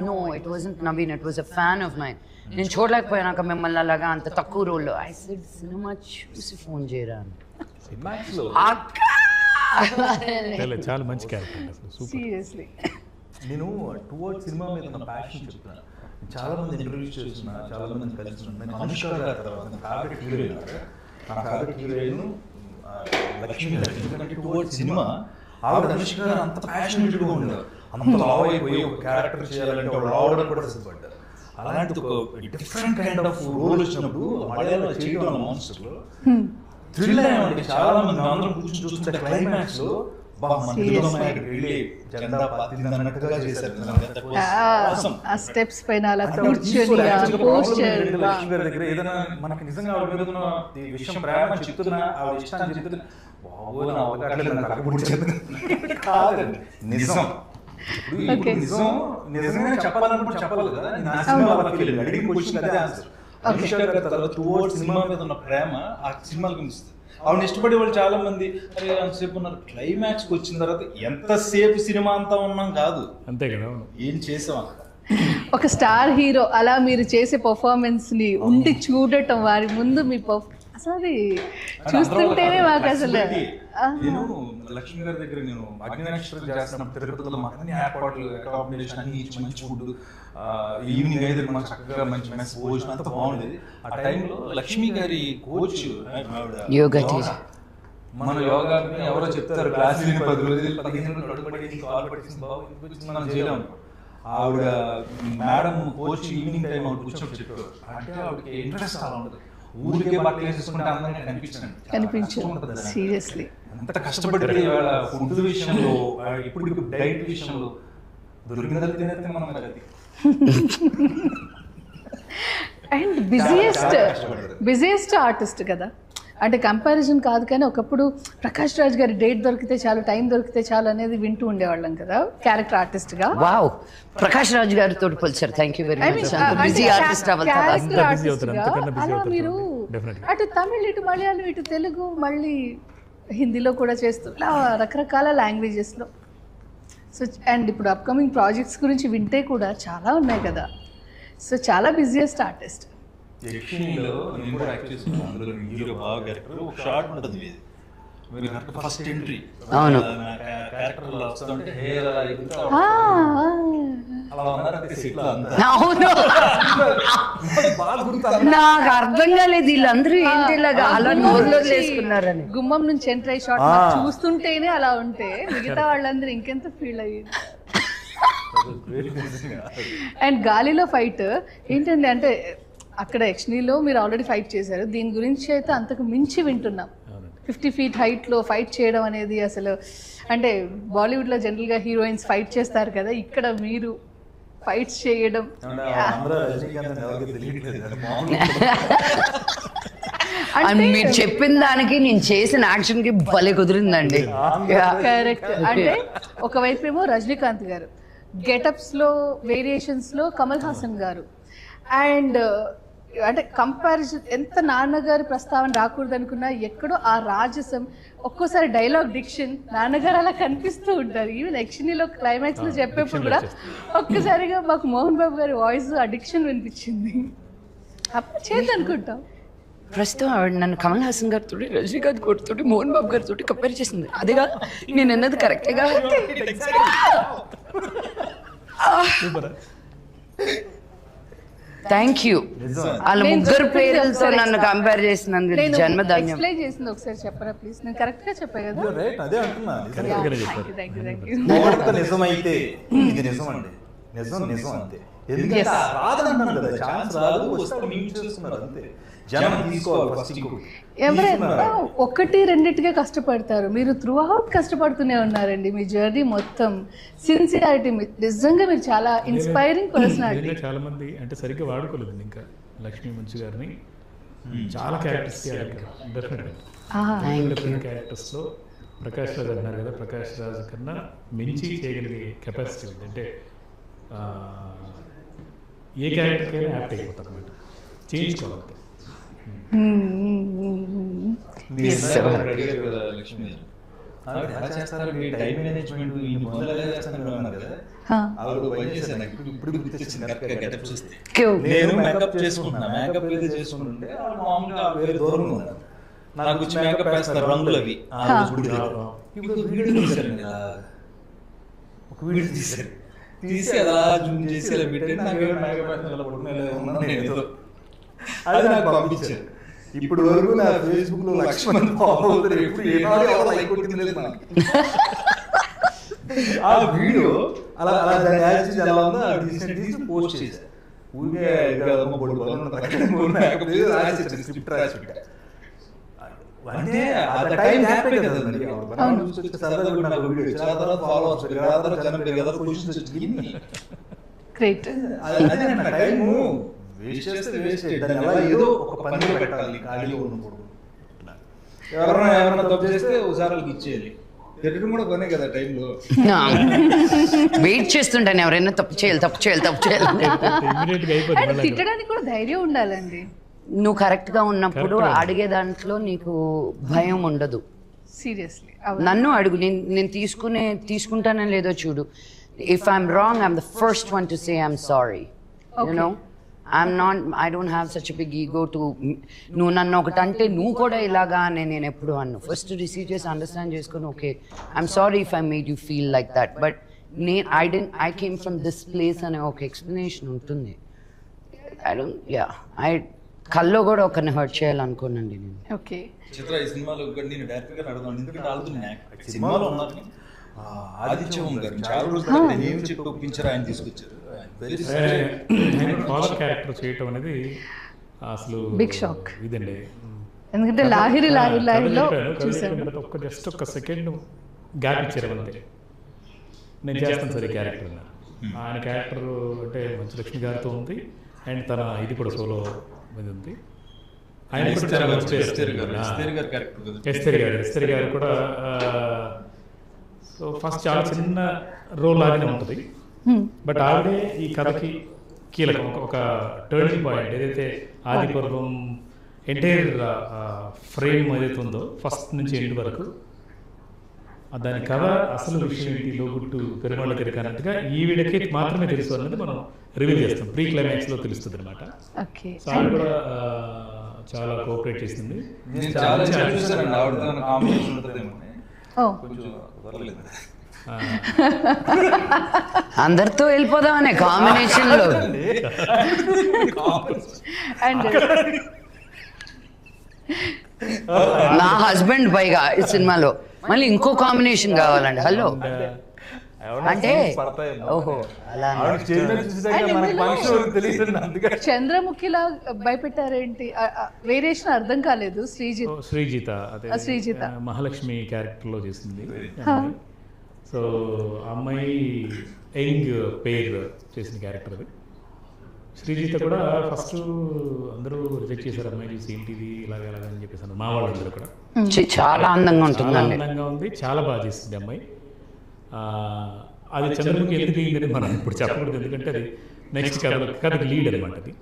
no it wasn't Naveen, it was a fan of mine. నేను చూడలేకపోయాక మిమ్మల్ని అలాగా అంత తక్కువ రోల్లో. ఐ సెడ్ సినిమా చూసి ఫోన్ చేయరా అని. చాలా మంచి క్యారెక్టర్ అసలు, సూపర్. సీరియస్లీ. నేను టువర్డ్స్ సినిమా మీద నా ప్యాషన్ చెప్తున్నాను. చాలా మంది ఇంటర్వ్యూస్ చేస్తున్నా, చాలా మంది కలిసి నేను అనుష్క గారి తర్వాత నా ఫేవరెట్ హీరోయిన్, నా ఫేవరెట్ హీరోయిన్ లక్ష్మి గారు. ఎందుకంటే టువర్డ్స్ సినిమా ఆవిడ అనుష్క గారు అంత ప్యాషనేట్గా ఉండేది. అంత లావ్ అయిపోయి ఒక క్యారెక్టర్ చేయాలంటే ఆవిడ రావడం కూడా సిద్ధపడ్డారు. అలాంటి ఒక డిఫరెంట్ కైండ్ ఆఫ్ రోల్ వచ్చినప్పుడు మలయాళంలో చేయడం వల్ల మాన్స్టర్లో థ్రిల్ అయ్యామండి. చాలా మంది అందరం కూర్చొని చూస్తుంటే క్లైమాక్స్ లో ఆ స్టెప్స్ పైన అలా కూర్చొని లక్ష్మి గారి దగ్గర ఏదైనా మనకి నిజంగా ఆవిడ మీద ఉన్న విషయం ప్రేమ చెప్తున్నా, ఆవిడ ఇష్టాన్ని చెప్తున్నా, కాదండి నిజం. ఇప్పుడు నిజంగా చెప్పాలనుకుంటే చెప్పాలి కదా. నేను ఆ సినిమా అడిగిన క్వశ్చన్ అదే ఆన్సర్. అనుష్క గారి తర్వాత టువర్డ్స్ సినిమా మీద ఉన్న ప్రేమ ఆ సినిమాకి కనిపిస్తుంది. ఆవిడ ఇష్టపడే వాళ్ళు చాలా మంది అరే అంతసేపు ఉన్నారు, క్లైమాక్స్కి వచ్చిన తర్వాత ఎంతసేపు సినిమా అంతా ఉన్నాం కాదు, అంతే కదా, ఏం చేసాం. ఒక స్టార్ హీరో అలా మీరు చేసే పర్ఫార్మెన్స్ ని ఉండి చూడటం, వారి ముందు మీ అసలు అది చూస్తుంటేనే మాకు అసలు. నేను లక్ష్మి గారి దగ్గర నేను అగ్నినక్షత్రం చేస్తున్నప్పుడు తిరుపతిలో మాకు అన్ని ఏర్పాట్లు, అకామిడేషన్ అన్ని మంచి ఫుడ్, ఈవినింగ్ అయితే మనకు చక్కగా మంచి మెస్ భోజనం అంతా బాగుండేది. ఆ టైంలో లక్ష్మి గారి కోచ్ మన యోగా ఎవరో చెప్తారు క్లాస్ 10 రోజులు 15 రోజులు అడుగుపడి కాల్ పట్టింది బాబు మనం చేయలేము. ఆవిడ మేడం కోచ్ ఈవినింగ్ టైం ఆవిడ కూర్చొని చెప్పారు. అంటే ఆవిడకి ఇంట్రెస్ట్ చాలా ఉంటుంది. ఊరికే బట్టలు వేసేసుకుంటే అందంగా కనిపించండి. సీరియస్లీ అంత కష్టపడితే ఇవాళ ఫుడ్ విషయంలో, ఇప్పుడు డైట్ విషయంలో దొరికినది తినేస్తే మనం అది. అండ్ బిజియెస్ట్ ఆర్టిస్ట్ కదా, అంటే కంపారిజన్ కాదు కానీ ఒకప్పుడు ప్రకాష్ రాజ్ గారి డేట్ దొరికితే చాలు, టైం దొరికితే చాలు అనేది వింటూ ఉండేవాళ్ళం కదా క్యారెక్టర్ ఆర్టిస్ట్ గా. వావ్, ప్రకాష్ రాజ్ గారితో పోల్చారు. Thank you very much. Busy artist అలా మీరు అటు తమిళ్, ఇటు మలయాళం, ఇటు తెలుగు, మళ్ళీ హిందీలో కూడా చేస్తూ ఇలా రకరకాల లాంగ్వేజెస్లో. సో అండ్ ఇప్పుడు అప్కమింగ్ ప్రాజెక్ట్స్ గురించి వింటే కూడా చాలా ఉన్నాయి కదా. సో చాలా బిజియెస్ట్ ఆర్టిస్ట్. యక్షిణిలో నేను కూడా యాక్ట్ చేస్తున్నాను. అందులో హీరో బాగా క్యారెక్టర్ ఒక షార్ట్ ఉంటుంది. ఫస్ట్ ఎంట్రీ అవును క్యారెక్టర్ వస్తుంటే హెయిర్ అలా అలా ఉన్నారంటే సెట్లో అంతా అవును, బాగా గుర్తు. నాకు అర్థం కాలేదు వీళ్ళందరూ ఏంటి ఇలాగా అలా నోరులో వేసుకున్నారని. గుమ్మం నుంచి ఎంటర్ అయ్యి షాట్ చూస్తుంటేనే అలా ఉంటే మిగతా వాళ్ళందరూ ఇంకెంత ఫీల్ అయ్యింది. అండ్ గాలిలో ఫైట్ ఏంటండి అంటే అక్కడ యక్షిణిలో మీరు ఆల్రెడీ ఫైట్ చేశారు, దీని గురించి అయితే అంతకు మించి వింటున్నాం. 50 feet హైట్లో ఫైట్ చేయడం అనేది అసలు అంటే బాలీవుడ్లో జనరల్గా హీరోయిన్స్ ఫైట్ చేస్తారు కదా, ఇక్కడ మీరు ఫైట్స్ చేయడం అండ్ మీరు చెప్పిన దానికి నేను చేసిన యాక్షన్ కి భలే కుదిరిందండి. కరెక్ట్. అంటే ఒకవైపు ఏమో రజనీకాంత్ గారు, గెటప్స్ లో వేరియేషన్స్ లో కమల్ హాసన్ గారు, అండ్ అంటే కంపారిజన్ ఎంత నాన్నగారి ప్రస్తావన రాకూడదు అనుకున్నా ఎక్కడో ఆ రాజసం, ఒక్కోసారి డైలాగ్ డిక్షన్ నాన్నగారు అలా కనిపిస్తూ ఉంటారు. ఈవెన్ యక్షిణిలో క్లైమాక్స్ లో చెప్పేప్పుడు కూడా ఒక్కసారిగా మాకు మోహన్ బాబు గారి వాయిస్ ఆ డిక్షన్ వినిపించింది. అప్పుడు చేద్దనుకుంటాం. ప్రస్తుతం ఆవిడ నన్ను కమల్ హాసన్ గారితో, రజనీకాంత్ గారితో, మోహన్ బాబు గారితో కంపేర్ చేసింది. అదిగా నేను అన్నది కరెక్టేగా. Thank you. వాళ్ళ ముగ్గురు పేర్లతో నన్ను కంపేర్ చేసినందుకు జన్మధన్యం. ఎక్స్ప్లెయిన్ చేసింది ఒకసారి చెప్పరా ప్లీజ్? నేను కరెక్ట్ గా చెప్పా కదా? అదే అంటున్నా, థ్యాంక్ యూ. నిజమైతే ఇది నిజం అండి, నిజం నిజం అంతే. ఎందుకంటే రాదంటున్నాను కదా, ఛాన్స్ రాదు, వస్తే మీరు చూస్తున్నారు అంతే. జనం తీసుకోవాలి ఫస్ట్. ఎవరైనా ఒకటి రెండిటిగా కష్టపడతారు, మీరు త్రూ అవుట్ కష్టపడుతూనే ఉన్నారండి. మీ జర్నీ మొత్తం సిన్సియారిటీ, నిజంగా మీరు చాలా ఇన్స్పైరింగ్ పర్సనాలిటీ. చాలా మంది అంటే సరిగ్గా వాడుకోలేదు ఇంకా లక్ష్మీ మంచు గారిని. చాలా క్యారెక్టర్స్ డిఫరెంట్ క్యారెక్టర్స్లో ప్రకాష్ రాజ్ అన్నారు కదా, ప్రకాష్ రాజ్ కన్నా మించి చేయగలిగే కెపాసిటీ ఉంది. అంటే ఏ క్యారెక్టర్కైనా యాప్ట్ అయిపోతారు అన్నమాట, చేయించుకోవాలి. టైం మేనేజ్మెంట్ నేను మేకప్ చేసుకుంటున్నా, మేకప్ ఏదో చేసుకుంటుంటే మామూలుగా వేరే దూరంగా ఉన్నాను, నాకు వచ్చి మేకప్ వేస్తారు రంగులు అవి. ఇప్పుడు వీడియో తీశారు, ఒక వీడియో తీశారు, తీసి అలా జూమ్ చేసి అలా పెట్టండి, నాకు మేకప్ వేస్తారు, అది నాకు పంపించారు. ఇప్పుడు వరకు నా ఫేస్బుక్ లో 1,00,000 మంది ఫాలో అవుతారు, ఎప్పుడు లైక్ కొట్టింది లేదు నాకు. ఆ వీడియో అలా అలా దాన్ని యాడ్ చేసి ఎలా ఉందో తీసి పోస్ట్ చేశారు. ఊరికే స్క్రిప్ట్ రాసి పెట్టా. అంటే ఆ టైం హ్యాపీ కదండి, సరదాగా నాకు వీడియో చాలా తర్వాత ఫాలోవర్స్ కదా, పొజిషన్స్ వచ్చింది. గ్రేట్. అదే నా టైము వేస్ట్ చేస్తే వేస్ట్, దాన్ని ఎలా ఏదో ఒక పనిలో పెట్టాలి, ఖాళీగా ఉన్నప్పుడు. ఎవరైనా తప్పు చేస్తే ఒకసారి వాళ్ళకి ఇచ్చేయాలి, తిట్టడం కూడా పనే కదా టైంలో. వెయిట్ చేస్తుంటాను ఎవరైనా తప్పు చేయాలి. అండ్ తిట్టడానికి కూడా ధైర్యం ఉండాలండి. నువ్వు కరెక్ట్గా ఉన్నప్పుడు అడిగే దాంట్లో నీకు భయం ఉండదు. సీరియస్లీ నన్ను అడుగు, నేను తీసుకుంటానని లేదో చూడు. If I'm wrong, I'm the first one to say I'm sorry. You know, I don't have such a big ego to నువ్వు నన్ను ఒకటి అంటే నువ్వు కూడా ఇలాగా అని నేను ఎప్పుడు అన్ను. ఫస్ట్ రిసీవ్ చేసి అండర్స్టాండ్ చేసుకుని okay I'm sorry if I made you feel like that, but I came from this place అనే ఒక ఎక్స్ప్లెనేషన్ ఉంటుంది. కల్లో కూడా ఒకరిని హర్ట్ చేయాలనుకోనండి నేను. ఓకే. చిత్ర ఈ సినిమాలో నేను డైరెక్టర్ గారిని అడుగుతాను, ఎందుకంటే ఆల్రెడీ సినిమాలో ఉన్నారని ఆదిత్యం గారు చాలా రోజులు ఏమి చెప్పి ఒప్పించారు, ఆయన తీసుకొచ్చారు. ఫాదర్ క్యారెక్టర్ చేయటం అనేది అసలు బిగ్ షాక్ ఇదండి. ఎందుకంటే లాహిరిలో చూసాను, జస్ట్ ఒక సెకండ్ గ్యాప్ ఇచ్చారు అంతే. నేను చేస్తాను సరే క్యారెక్టర్ అన్నారు. ఆయన క్యారెక్టర్ అంటే మంచు లక్ష్మి గారితో ఉంది, అండ్ తన ఇది కూడా సోలో మీద ఉంది. ఆయన కూడా చాలా మంచి ఎస్తేరి గారు కూడా. సో ఫస్ట్ చాలా చిన్న రోల్ లాగానే ఉంటుంది, బట్ ఆవిడే ఈ కథకి కీలకం, ఒక టర్నింగ్ పాయింట్. ఏదైతే ఆది పర్వం ఎంటైర్ ఫ్రేమ్ ఏదైతే ఉందో ఫస్ట్ నుంచి ఎండ్ వరకు, దాని కథ అసలు విషయం ఏంటి, లోగుట్టు పెరుమాళ్ళ తిరగనట్టుగా ఈవిడకి మాత్రమే తెలుసు అన్నది మనం రివీల్ చేస్తాం. ప్రీ క్లైమాక్స్ లో తెలుస్తుంది అనమాట. సో ఆవిడ కూడా చాలా కోఆపరేట్ చేసింది. అందరితో వెళ్ళిపోదామనే కాంబినేషన్లో. అండ్ నా హస్బెండ్ పైగా ఈ సినిమాలో మళ్ళీ ఇంకో కాంబినేషన్ కావాలండి. హలో అంటే ఓహో అలా చంద్రముఖిలా భయపెట్టారేంటి? వేరియేషన్ అర్థం కాలేదు. శ్రీజిత అదే శ్రీజిత మహాలక్ష్మి క్యారెక్టర్లో చేసింది. సో అమ్మాయి యంగ్ పేర్ చేసిన క్యారెక్టర్ అది. శ్రీజిత కూడా ఫస్ట్ అందరూ రిజెక్ట్ చేశారు, అమ్మాయి చూసి ఏంటిది ఇలాగ అని చెప్పేసి మా వాళ్ళందరూ కూడా. చాలా అందంగా చాలా ఉంటుందండి, అందంగా ఉంది, చాలా బాగా చేసింది అమ్మాయి. అది చంద్రముఖి ఎందుకు అయిందని మనం ఇప్పుడు చెప్పకూడదు, ఎందుకంటే అది నెక్స్ట్ కథకి లీడ్ అనమాట అది.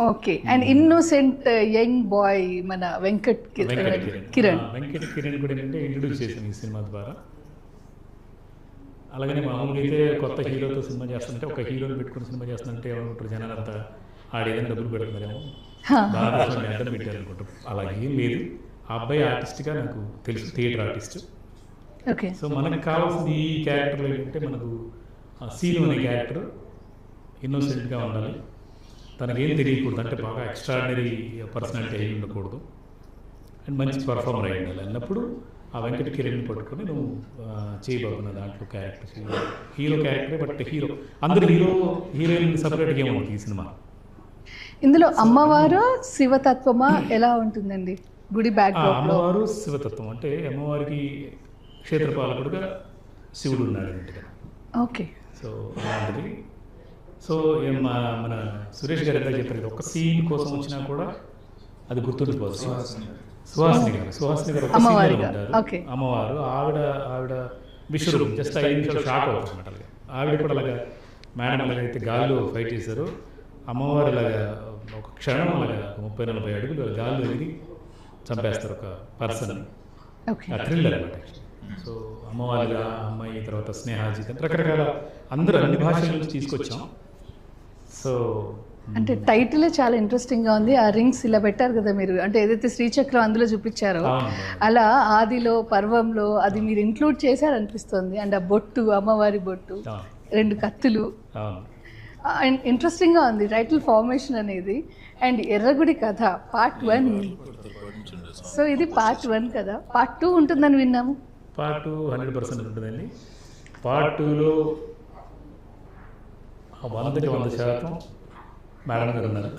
Okay. And innocent young boy మన వెంకట్ కిరణ్ వెంకట్ కిరణ్ కూడా ఏంటంటే ఇంట్రడ్యూస్ చేసింది ఈ సినిమా ద్వారా. అలాగనే మామూలుగా అయితే కొత్త హీరోతో సినిమా చేస్తుంటే ఒక హీరోని పెట్టుకుని సినిమా చేస్తుంటే ఏమనుకుంటారు జనాలు అంతా ఆడేదైనా డబ్బులు పెడుతున్నారేమో, దానికోసం అర్థం పెట్టారు అనుకుంటారు. అలాగే ఏం లేదు. ఆ అబ్బాయి ఆర్టిస్ట్గా నాకు తెలుసు, థియేటర్ ఆర్టిస్ట్. ఓకే. సో మనకు కావాల్సింది ఈ క్యారెక్టర్లో ఏంటంటే మనకు సీను అనే క్యారెక్టర్ ఇన్నోసెంట్గా ఉండాలి, తనకేం తెలియకూడదు, అంటే బాగా ఎక్స్ట్రాడినరీ పర్సనాలిటీ అయి ఉండకూడదు, అండ్ మంచి పర్ఫార్మర్ అయి ఉండాలి అన్నప్పుడు ఆ వెంకట కిరణ్ పట్టుకొని నువ్వు చేయబోతున్న దాంట్లో క్యారెక్టర్ హీరో క్యారెక్టరే. బట్ హీరో అందరు హీరోయిన్ సపరేట్గా ఏమవుతుంది ఈ సినిమా. ఇందులో అమ్మవారు శివతత్వమా ఎలా ఉంటుందండి? గుడి బ్యాక్ అమ్మవారు శివతత్వం అంటే అమ్మవారికి క్షేత్రపాలకుడుగా శివుడు ఉన్నాడు అన్నట్టుగా. ఓకే. సో అలాంటిది. సో మన సురేష్ గారు ఎంత చెప్పారు, ఒక సీన్ కోసం వచ్చినా కూడా అది గుర్తుండిపోతుంది. సుహాసిని గారు ఒక సీన్లో ఉంటారు, అమ్మవారు. ఆవిడ విశ్వరూపం జస్ట్ 5 నిమిషాలు షాక్ అవుతుంది అనమాట. అలాగే ఆవిడ కూడా అలాగా మేడం అలాగైతే గాల్లో ఫైట్ చేశారు, అమ్మవారు అలాగా ఒక క్షణం అలాగా 30-40 అడుగులు గాల్లో ఎగిరి చంపేస్తారు ఒక పర్సన్. థ్రిల్లర్ అనమాట. సో అమ్మవారిగా అమ్మాయి తర్వాత స్నేహాజీ రకరకాల అందరూ అన్ని భాషల నుంచి తీసుకొచ్చాం. సో అంటే టైటిలే చాలా ఇంట్రెస్టింగ్గా ఉంది. ఆ రింగ్స్ ఇలా పెట్టారు కదా మీరు, అంటే ఏదైతే శ్రీచక్రం అందులో చూపించారో అలా ఆదిలో పర్వంలో అది మీరు ఇంక్లూడ్ చేశారనిపిస్తుంది. అండ్ ఆ బొట్టు, అమ్మవారి బొట్టు, 2 కత్తులు, అండ్ ఇంట్రెస్టింగ్గా ఉంది టైటిల్ ఫార్మేషన్ అనేది. అండ్ ఎర్రగుడి కథ పార్ట్ 1. సో ఇది పార్ట్ 1 కదా, పార్ట్ 2 ఉంటుందని విన్నాము. పార్ట్ 2 100% ఉంటుందండి. పార్ట్ 2లో 100% మేడం గారు ఉన్నారు.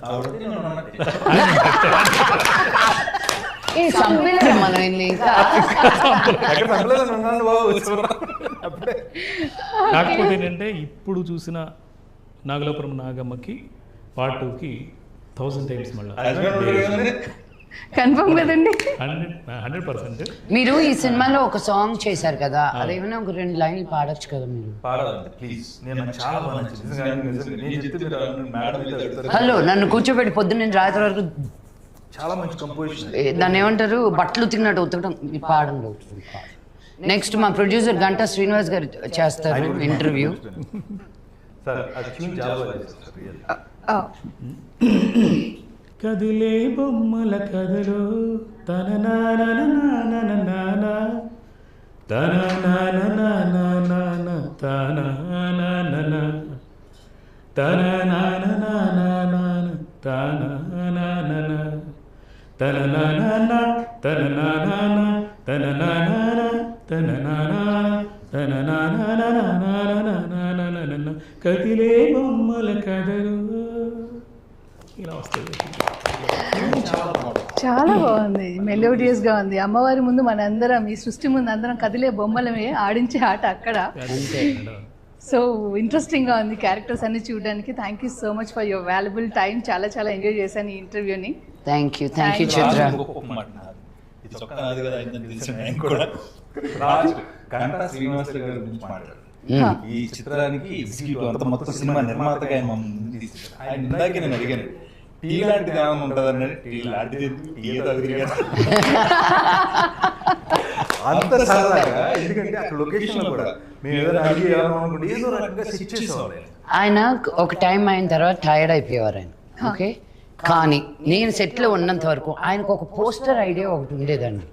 కాకపోతే ఏంటంటే ఇప్పుడు చూసిన నాగలాపురం నాగమ్మకి పార్ట్ 2కి 1000 times మళ్ళీ కన్ఫర్మ్ కదండి. 100%. మీరు ఈ సినిమాలో ఒక సాంగ్ చేశారు కదా, అదేమైనా ఒక 2 లైన్లు పాడొచ్చు కదా మీరు? హలో నన్ను కూర్చోబెట్టి పొద్దున్న నేను రాత్రి వరకు చాలా మంచి కంపోజిషన్. దాన్ని ఏమంటారు, బట్టలు ఉతికినట్టు ఉతకడం. మీరు పాడండి. నెక్స్ట్ మా ప్రొడ్యూసర్ గంటా శ్రీనివాస్ గారు చేస్తారు ఇంటర్వ్యూ. కదిలే బొమ్మల కథలో తన కదిలే బొమ్మల కథలు ఇలా వస్తుంది. చాలా బాగుంది, మెలోడియస్గా ఉంది. అమ్మవారి ముందు మనందరం, ఈ సృష్టి ముందు అందరం కదిలే బొమ్మలమే, ఆడించే ఆట అక్కడ. సో ఇంట్రెస్టింగ్గా ఉంది క్యారెక్టర్స్ అన్ని చూడడానికి. Thank you so much for your valuable time. చాలా చాలా ఎంజాయ్ చేశాను ఈ ఇంటర్వ్యూని. థ్యాంక్ యూ చిత్ర. గంటా శ్రీనివాస్ గారి గురించి మాట్లాడారు. ఈ చిత్రానికి మొత్తం సినిమా నిర్మాతగా ఆయన ఇందాక నేను అడిగాను, టీ లాంటిది ఏమైనా ఉంటుందని. టీ లాంటిది అంత సరదాగా, ఎందుకంటే అక్కడ లొకేషన్ లో కూడా మేము ఏదైనా అడిగి అనుకుంటే ఏదో రకంగా సెట్ చేసేవాళ్ళు. ఆయన ఒక టైం అయిన తర్వాత టైర్డ్ అయిపోయేవారు ఆయన. ఓకే, కానీ నేను సెట్లో ఉన్నంత వరకు ఆయనకు ఒక పోస్టర్ ఐడియా ఒకటి ఉండేదండి.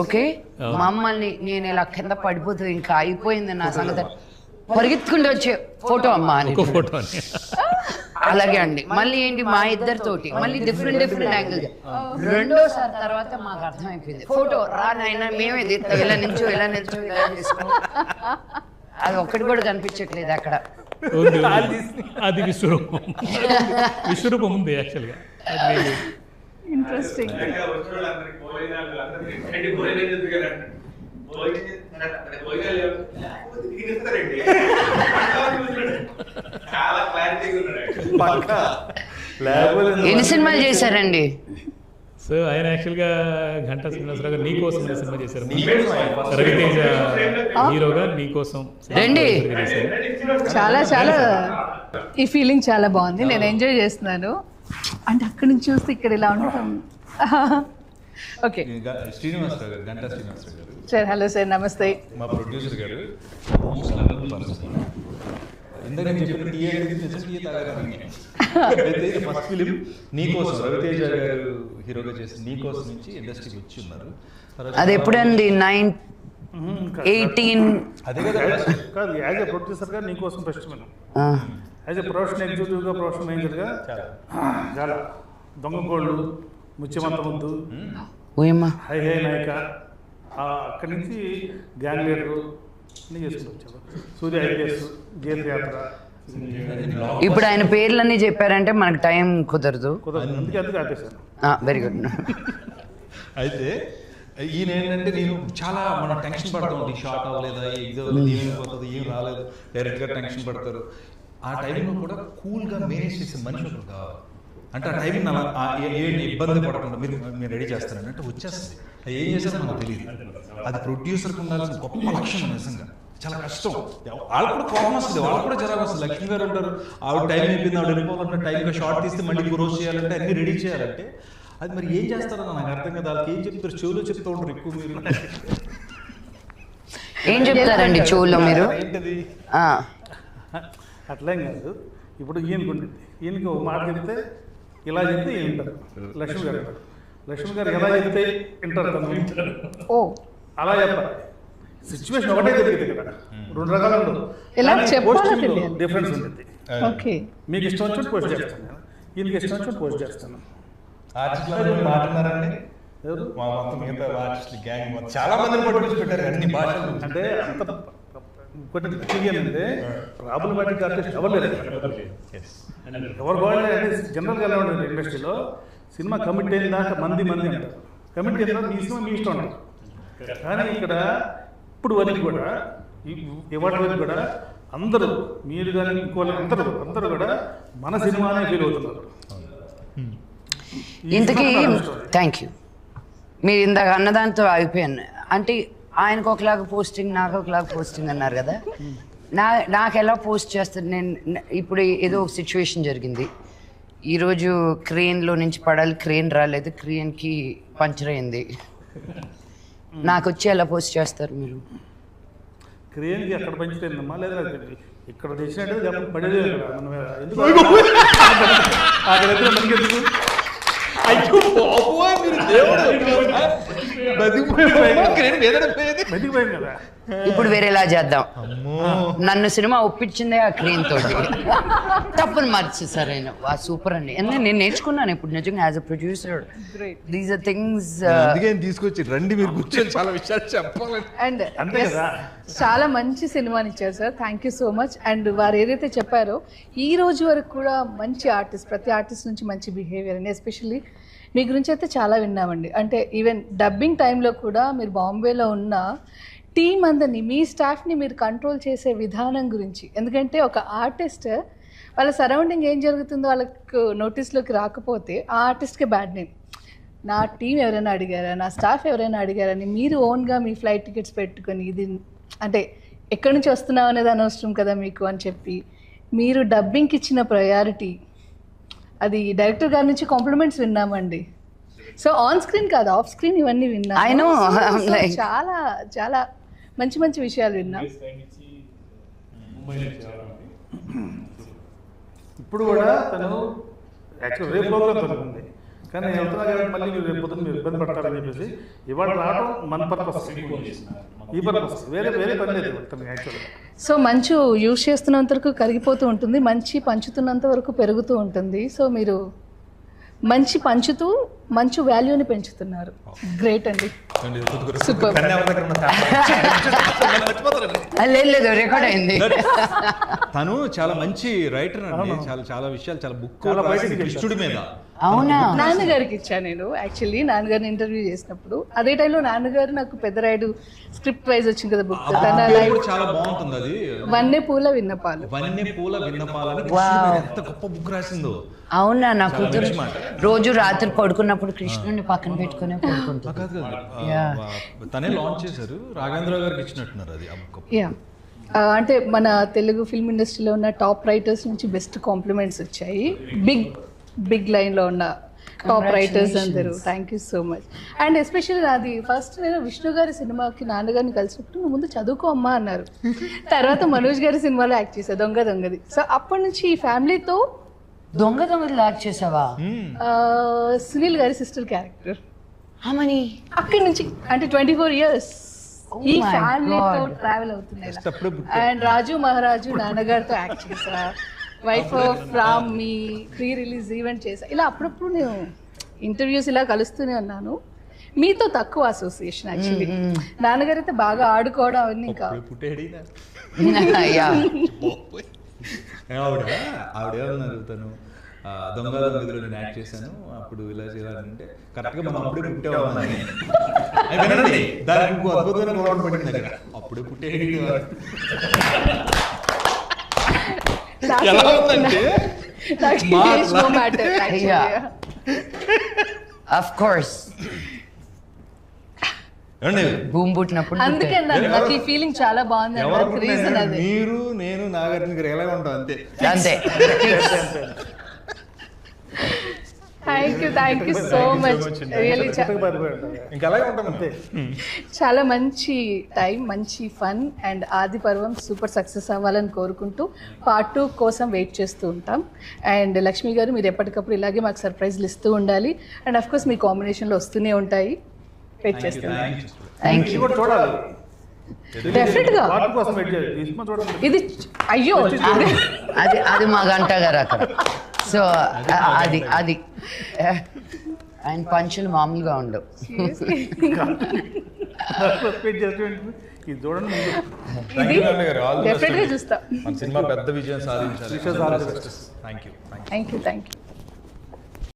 ఓకే మమ్మల్ని నేను ఇలా కింద పడిపోతూ ఇంకా అయిపోయింది నా సంగతి, పరిగెత్తుకుంటూ వచ్చే ఫోటో అమ్మా అని. ఇంకో ఫోటో అని. అలాగే అండి. మళ్ళీ ఏంటి మా ఇద్దరితోటి మళ్ళీ డిఫరెంట్ యాంగిల్. రెండోసారి తర్వాత మాకు అర్థమైపోయింది, ఫోటో రా నాయన మేమే తీస్తాం, ఇలా నిల్చో ఇలా చేసుకో. అది ఒక్కటి కూడా కనిపించట్లేదు అక్కడ. అది విశ్వరూపం. విశ్వరూపం ఉంది యాక్చువల్గా. ఇంట్రెస్టింగ్. ఎన్ని సినిమాలు చేశారండి? సో ఆయన యాక్చువల్గా ఘంటా శ్రీనివాసరావు గారు నీకోసం అనే సినిమా చేశారు. రవితేజ హీరోగా నీకోసం రండి. చాలా చాలా ఈ ఫీలింగ్ చాలా బాగుంది, నేను ఎంజాయ్ చేస్తున్నాను. అంటే అక్కడి నుంచి చూస్తే ఇక్కడ ఇలా ఉంటాం. ఓకే శ్రీనివాసరావు గారు, గంటా శ్రీనివాసరావు గారు సార్. హలో సార్, నమస్తే. మా ప్రొడ్యూసర్ గారు ఇందాక నేను చెప్పిన ఫస్ట్ ఫిలిం నీకోసం రవితేజ గారు హీరోగా చేసి నీకోసం నుంచి ఇండస్ట్రీకి వచ్చి ఉన్నారు. అది ఎప్పుడండి? 9/18. అదే కదా కాదు, యాజ్ ఎ ప్రొడ్యూసర్గా నీకోసం first film, as a professional ఎగ్జిక్యూటివ్గా, ప్రొఫెషనల్ మేనేజర్గా చాలా దొంగకోళ్ళు, ముత్యమంత ముద్దు, హై హై నాయక, అక్కడి నుంచి గ్యాంగ్ లీడరు అన్నీ చేసుకుంటూ వచ్చారు. సూర్య ఐపీఎస్, జయత్రయాత్ర. ఇప్పుడు ఆయన పేర్లన్నీ చెప్పారంటే మనకు టైం కుదరదు. అందుకే ఆపేశాను. Very good. అయితే ఈయన ఏంటంటే నేను చాలా మనం టెన్షన్ పడతా ఉంటాం, షార్ట్ అవ్వలేదా, ఇది ఏమైపోతుంది, ఏం రాలేదు, డైరెక్ట్గా టెన్షన్ పడతారు. ఆ టైంలో కూడా కూల్గా మేనేజ్ చేసే మనిషి ఒకరు కావాలి. అంటే ఆ టైం ఏంటి ఇబ్బంది పడకుండా మీరు రెడీ చేస్తారండి అంటే వచ్చేస్తుంది. అది ఏం చేస్తారో మనకు తెలియదు. అది ప్రొడ్యూసర్కి ఉండాల్సిన గొప్ప లక్ష్యం. నిజంగా చాలా కష్టం. వాళ్ళు కూడా కోపం వస్తుంది, వాళ్ళు కూడా జరగ వస్తుంది. లక్ష్మి గారు ఉంటారు, ఆవిడ టైం అయిపోయింది, ఆవిడ వెళ్ళిపోవాలన్న టైంగా షార్ట్ తీస్తే మళ్ళీ రోజు చేయాలంటే అన్ని రెడీ చేయాలంటే అది మరి ఏం చేస్తారో నాకు అర్థం కదా. వాళ్ళకి ఏం చెప్తారు, చెవులో చెప్తూ ఉంటారు ఎక్కువ. మీరు ఏం చెప్తారండి చెవులో మీరు? ఏంటది? అట్లేం కాదు. ఇప్పుడు ఈయనకుండి, ఈయనకి ఒక మాట చెప్తే ఇలా చెప్తే వింటారు. లక్ష్మి గారు ఎలా చెప్తే వింటారు, ఓ అలా చెప్పాలి. సిచ్యువేషన్ ఒకటే జరిగింది కదా, రెండు రకాలు ఉండదు. ఎలా చెప్పాలో డిఫరెన్స్ ఉంటుంది. ఓకే, మీకు ఇష్టం వచ్చినట్టు పోస్ట్ చేస్తాను, ఈయనకి ఇష్టం వచ్చినట్టు పోస్ట్ చేస్తాను. ఆర్టిస్టులు మాట్లాడారండి ఎవరు? మా మొత్తం మిగతా ఆర్టిస్టులు గ్యాంగ్ చాలా మందిని పట్టుకొచ్చి పెట్టారు అన్ని భాషలు. అంటే అంత ఇంకోటి అంటే రాబుల్ బట్టి ఆర్టిస్ట్ ఎవరు లేదు, ఎవరు బాగుండే. అంటే జనరల్గా ఎలా ఉంటుంది ఇండస్ట్రీలో, సినిమా కమిట్ అయిన దాకా మంది అంటారు, కమిట్ అయిన తర్వాత మీ సినిమా మీ ఇష్టం అంటారు. కానీ ఇక్కడ ఇప్పుడు వరకు కూడా ఇవాటి వరకు కూడా అందరూ, మీరు కానీ ఇంకోళ్ళు అందరూ కూడా మన సినిమానే ఫీల్ అవుతున్నారు. ఇంతకీ థ్యాంక్ యూ. మీరు ఇందాక అన్నదాంతో అయిపోయాను. అంటే ఆయనకు ఒకలాగా పోస్టింగ్, నాకు ఒకలాగా పోస్టింగ్ అన్నారు కదా. నాకు ఎలా పోస్ట్ చేస్తారు? నేను ఇప్పుడు ఏదో ఒక సిచ్యువేషన్ జరిగింది, ఈరోజు క్రెయిన్లో నుంచి పడాలి, క్రెయిన్ రాలేదు, క్రెయిన్కి పంచర్ అయింది, నాకు వచ్చి ఎలా పోస్ట్ చేస్తారు మీరు? క్రెయిన్కి ఎక్కడ పంచుతుందమ్మా, లేదా ఇక్కడ తెచ్చినట్టు పడేదే మనం ఎందుకు ఇప్పుడు వేరేలా చేద్దాం. నన్ను సినిమా ఒప్పించిందే ఆ క్రెయిన్ తోటి, తప్పని మార్చేసారు ఆయన. సూపర్ అండి. నేను నేర్చుకున్నాను ఇప్పుడు నిజంగా as a producer. These are things తీసుకొచ్చి రండి మీరు కూర్చొని చాలా విషయాలు చెప్పాలి. అండ్ చాలా మంచి సినిమాని ఇచ్చారు sir, thank you so much. And వారు ఏదైతే చెప్పారో ఈ రోజు వరకు కూడా మంచి ఆర్టిస్ట్, ప్రతి ఆర్టిస్ట్ నుంచి మంచి బిహేవియర్ అని, ఎస్పెషల్లీ మీ గురించి అయితే చాలా విన్నామండి. అంటే ఈవెన్ డబ్బింగ్ టైంలో కూడా మీరు బాంబేలో ఉన్న టీం అందరినీ, మీ స్టాఫ్ని మీరు కంట్రోల్ చేసే విధానం గురించి. ఎందుకంటే ఒక ఆర్టిస్ట్ వాళ్ళ సరౌండింగ్ ఏం జరుగుతుందో వాళ్ళకు నోటీస్లోకి రాకపోతే ఆ ఆర్టిస్ట్కి బ్యాడ్ నేమ్. నా టీం ఎవరైనా అడిగారా, నా స్టాఫ్ ఎవరైనా అడిగారని మీరు ఓన్గా మీ ఫ్లైట్ టికెట్స్ పెట్టుకొని, ఇది అంటే ఎక్కడి నుంచి వస్తున్నావు అనేది అనవసరం కదా మీకు అని చెప్పి మీరు డబ్బింగ్కి ఇచ్చిన ప్రయారిటీ, అది డైరెక్టర్ గారి నుంచి కాంప్లిమెంట్స్ విన్నామండి. సో ఆన్ స్క్రీన్ కాదు, ఆఫ్ స్క్రీన్ ఇవన్నీ విన్నాము. చాలా చాలా మంచి మంచి విషయాలు విన్నాం. ఇప్పుడు కూడా తను యాక్చువల్ రేపు ప్రోగ్రామ్ ఉంది, కానీ నేను వెళ్తున్నా కాబట్టి మళ్ళీ మీరు రేపు పొద్దున్న మీరు ఇబ్బంది పడతారని చెప్పేసి ఇవాళ రావడం మన పర్పస్, ఈ పర్పస్, వేరే వేరే పని లేదు యాక్చువల్గా. సో మంచు యూజ్ చేస్తున్నంత వరకు కరిగిపోతూ ఉంటుంది, మంచి పంచుతున్నంత వరకు పెరుగుతూ ఉంటుంది. సో మీరు మంచి పంచుతూ మంచు వాల్యూని పెంచుతున్నారు. గ్రేట్ అండి, సూపర్. లేదు రికార్డ్ అయింది. తను చాలా మంచి రైటర్ అండి, చాలా చాలా విషయాలు, చాలా బుక్ కృష్ణుడి మీద. అవునా? నాన్నగారికి ఇచ్చాను నేను యాక్చువల్లీ, నాన్నగారిని ఇంటర్వ్యూ చేసినప్పుడు. అదే టైంలో నాన్నగారు నాకు పెద్దరాయుడు స్క్రిప్ట్ వైజ్ వచ్చింది కదా బుక్, తన లైఫ్ చాలా బాగుంటుంది అది, వన్నె పూల విన్నపాలు. వన్నె పూల విన్నపాలని ఎంత గొప్ప బుక్ రాసిందో. అవునా? నా కూతురు రోజు రాత్రి పడుకున్నప్పుడు కృష్ణుడిని పక్కన పెట్టుకునే పడుకుంటుంది. తనే లాంచ్ చేశారు, రాఘవేంద్రరావు గారికి ఇచ్చినట్టున్నారు అది. యా, అంటే మన తెలుగు ఫిల్మ్ ఇండస్ట్రీలో ఉన్న టాప్ రైటర్స్ నుంచి బెస్ట్ కాంప్లిమెంట్స్ వచ్చాయి. బిగ్ లైన్లో ఉన్న టాప్ రైటర్స్ అందరూ. Thank you so much. And especially నాది ఫస్ట్ నేను విష్ణు గారి సినిమాకి నాన్నగారిని కలిసినప్పుడు నువ్వు ముందు చదువుకో అమ్మా అన్నారు. తర్వాత మనోజ్ గారి సినిమాలో యాక్ట్ చేశా, దొంగది. సో అప్పటి నుంచి ఈ ఫ్యామిలీతో దొంగది యాక్ట్ చేసావా? సునీల్ గారి సిస్టర్ క్యారెక్టర్. అక్కడి నుంచి అంటే 24 years ఈ ఫ్యామిలీతో ట్రావెల్ అవుతున్నాయి. అండ్ రాజు మహారాజు నాన్నగారితో యాక్ట్ చేసా, wife of Ram me pre release event చేసా. ఇలా అప్పుడప్పుడు నేను ఇంటర్వ్యూస్ ఇలా కలుస్తూనే ఉన్నాను. మీతో తక్కువ అసోసియేషన్ యాక్చువల్లీ. నాన్నగారు అయితే బాగా ఆడుకోవడం అవన్నీ ఇంకా ఆవిడేమన్నారు, తను దొంగలో నేను యాక్ట్ చేశాను అప్పుడు ఇలా చేయాలంటే కరెక్ట్గా మనం అప్పుడే పుట్టామని దానికి ఇంకో అద్భుతమైన గౌరవం పడింది అక్కడ. అప్పుడే పుట్టేది ఎలా ఉందంటే ఆఫ్ కోర్స్ భూమి పుట్టినప్పుడు. అందుకే నాకు ఈ ఫీలింగ్ చాలా బాగుంది. రీజన్ అది మీరు నేను నాగార్జున గారు ఎలా ఉంటాం అంతే. Thank you so much. Really చాలా మంచి టైం, మంచి ఫన్. అండ్ ఆది పర్వం సూపర్ సక్సెస్ అవ్వాలని కోరుకుంటూ పార్ట్ 2 కోసం వెయిట్ చేస్తూ ఉంటాం. అండ్ లక్ష్మి గారు మీరు ఎప్పటికప్పుడు ఇలాగే మాకు సర్ప్రైజ్లు ఇస్తూ ఉండాలి. అండ్ అఫ్ కోర్స్ మీ కాంబినేషన్లో వస్తూనే ఉంటాయి. వెయిట్ చేస్తున్నాం. డెఫినెట్గా ఇది అయ్యో అది మా గంట గారు అక్కడ. సో అది ఆయన పంచులు మామూలుగా ఉండవు. డెఫినెట్గా చూస్తా. సినిమా పెద్ద విజయం సాధించాలి. Thank you.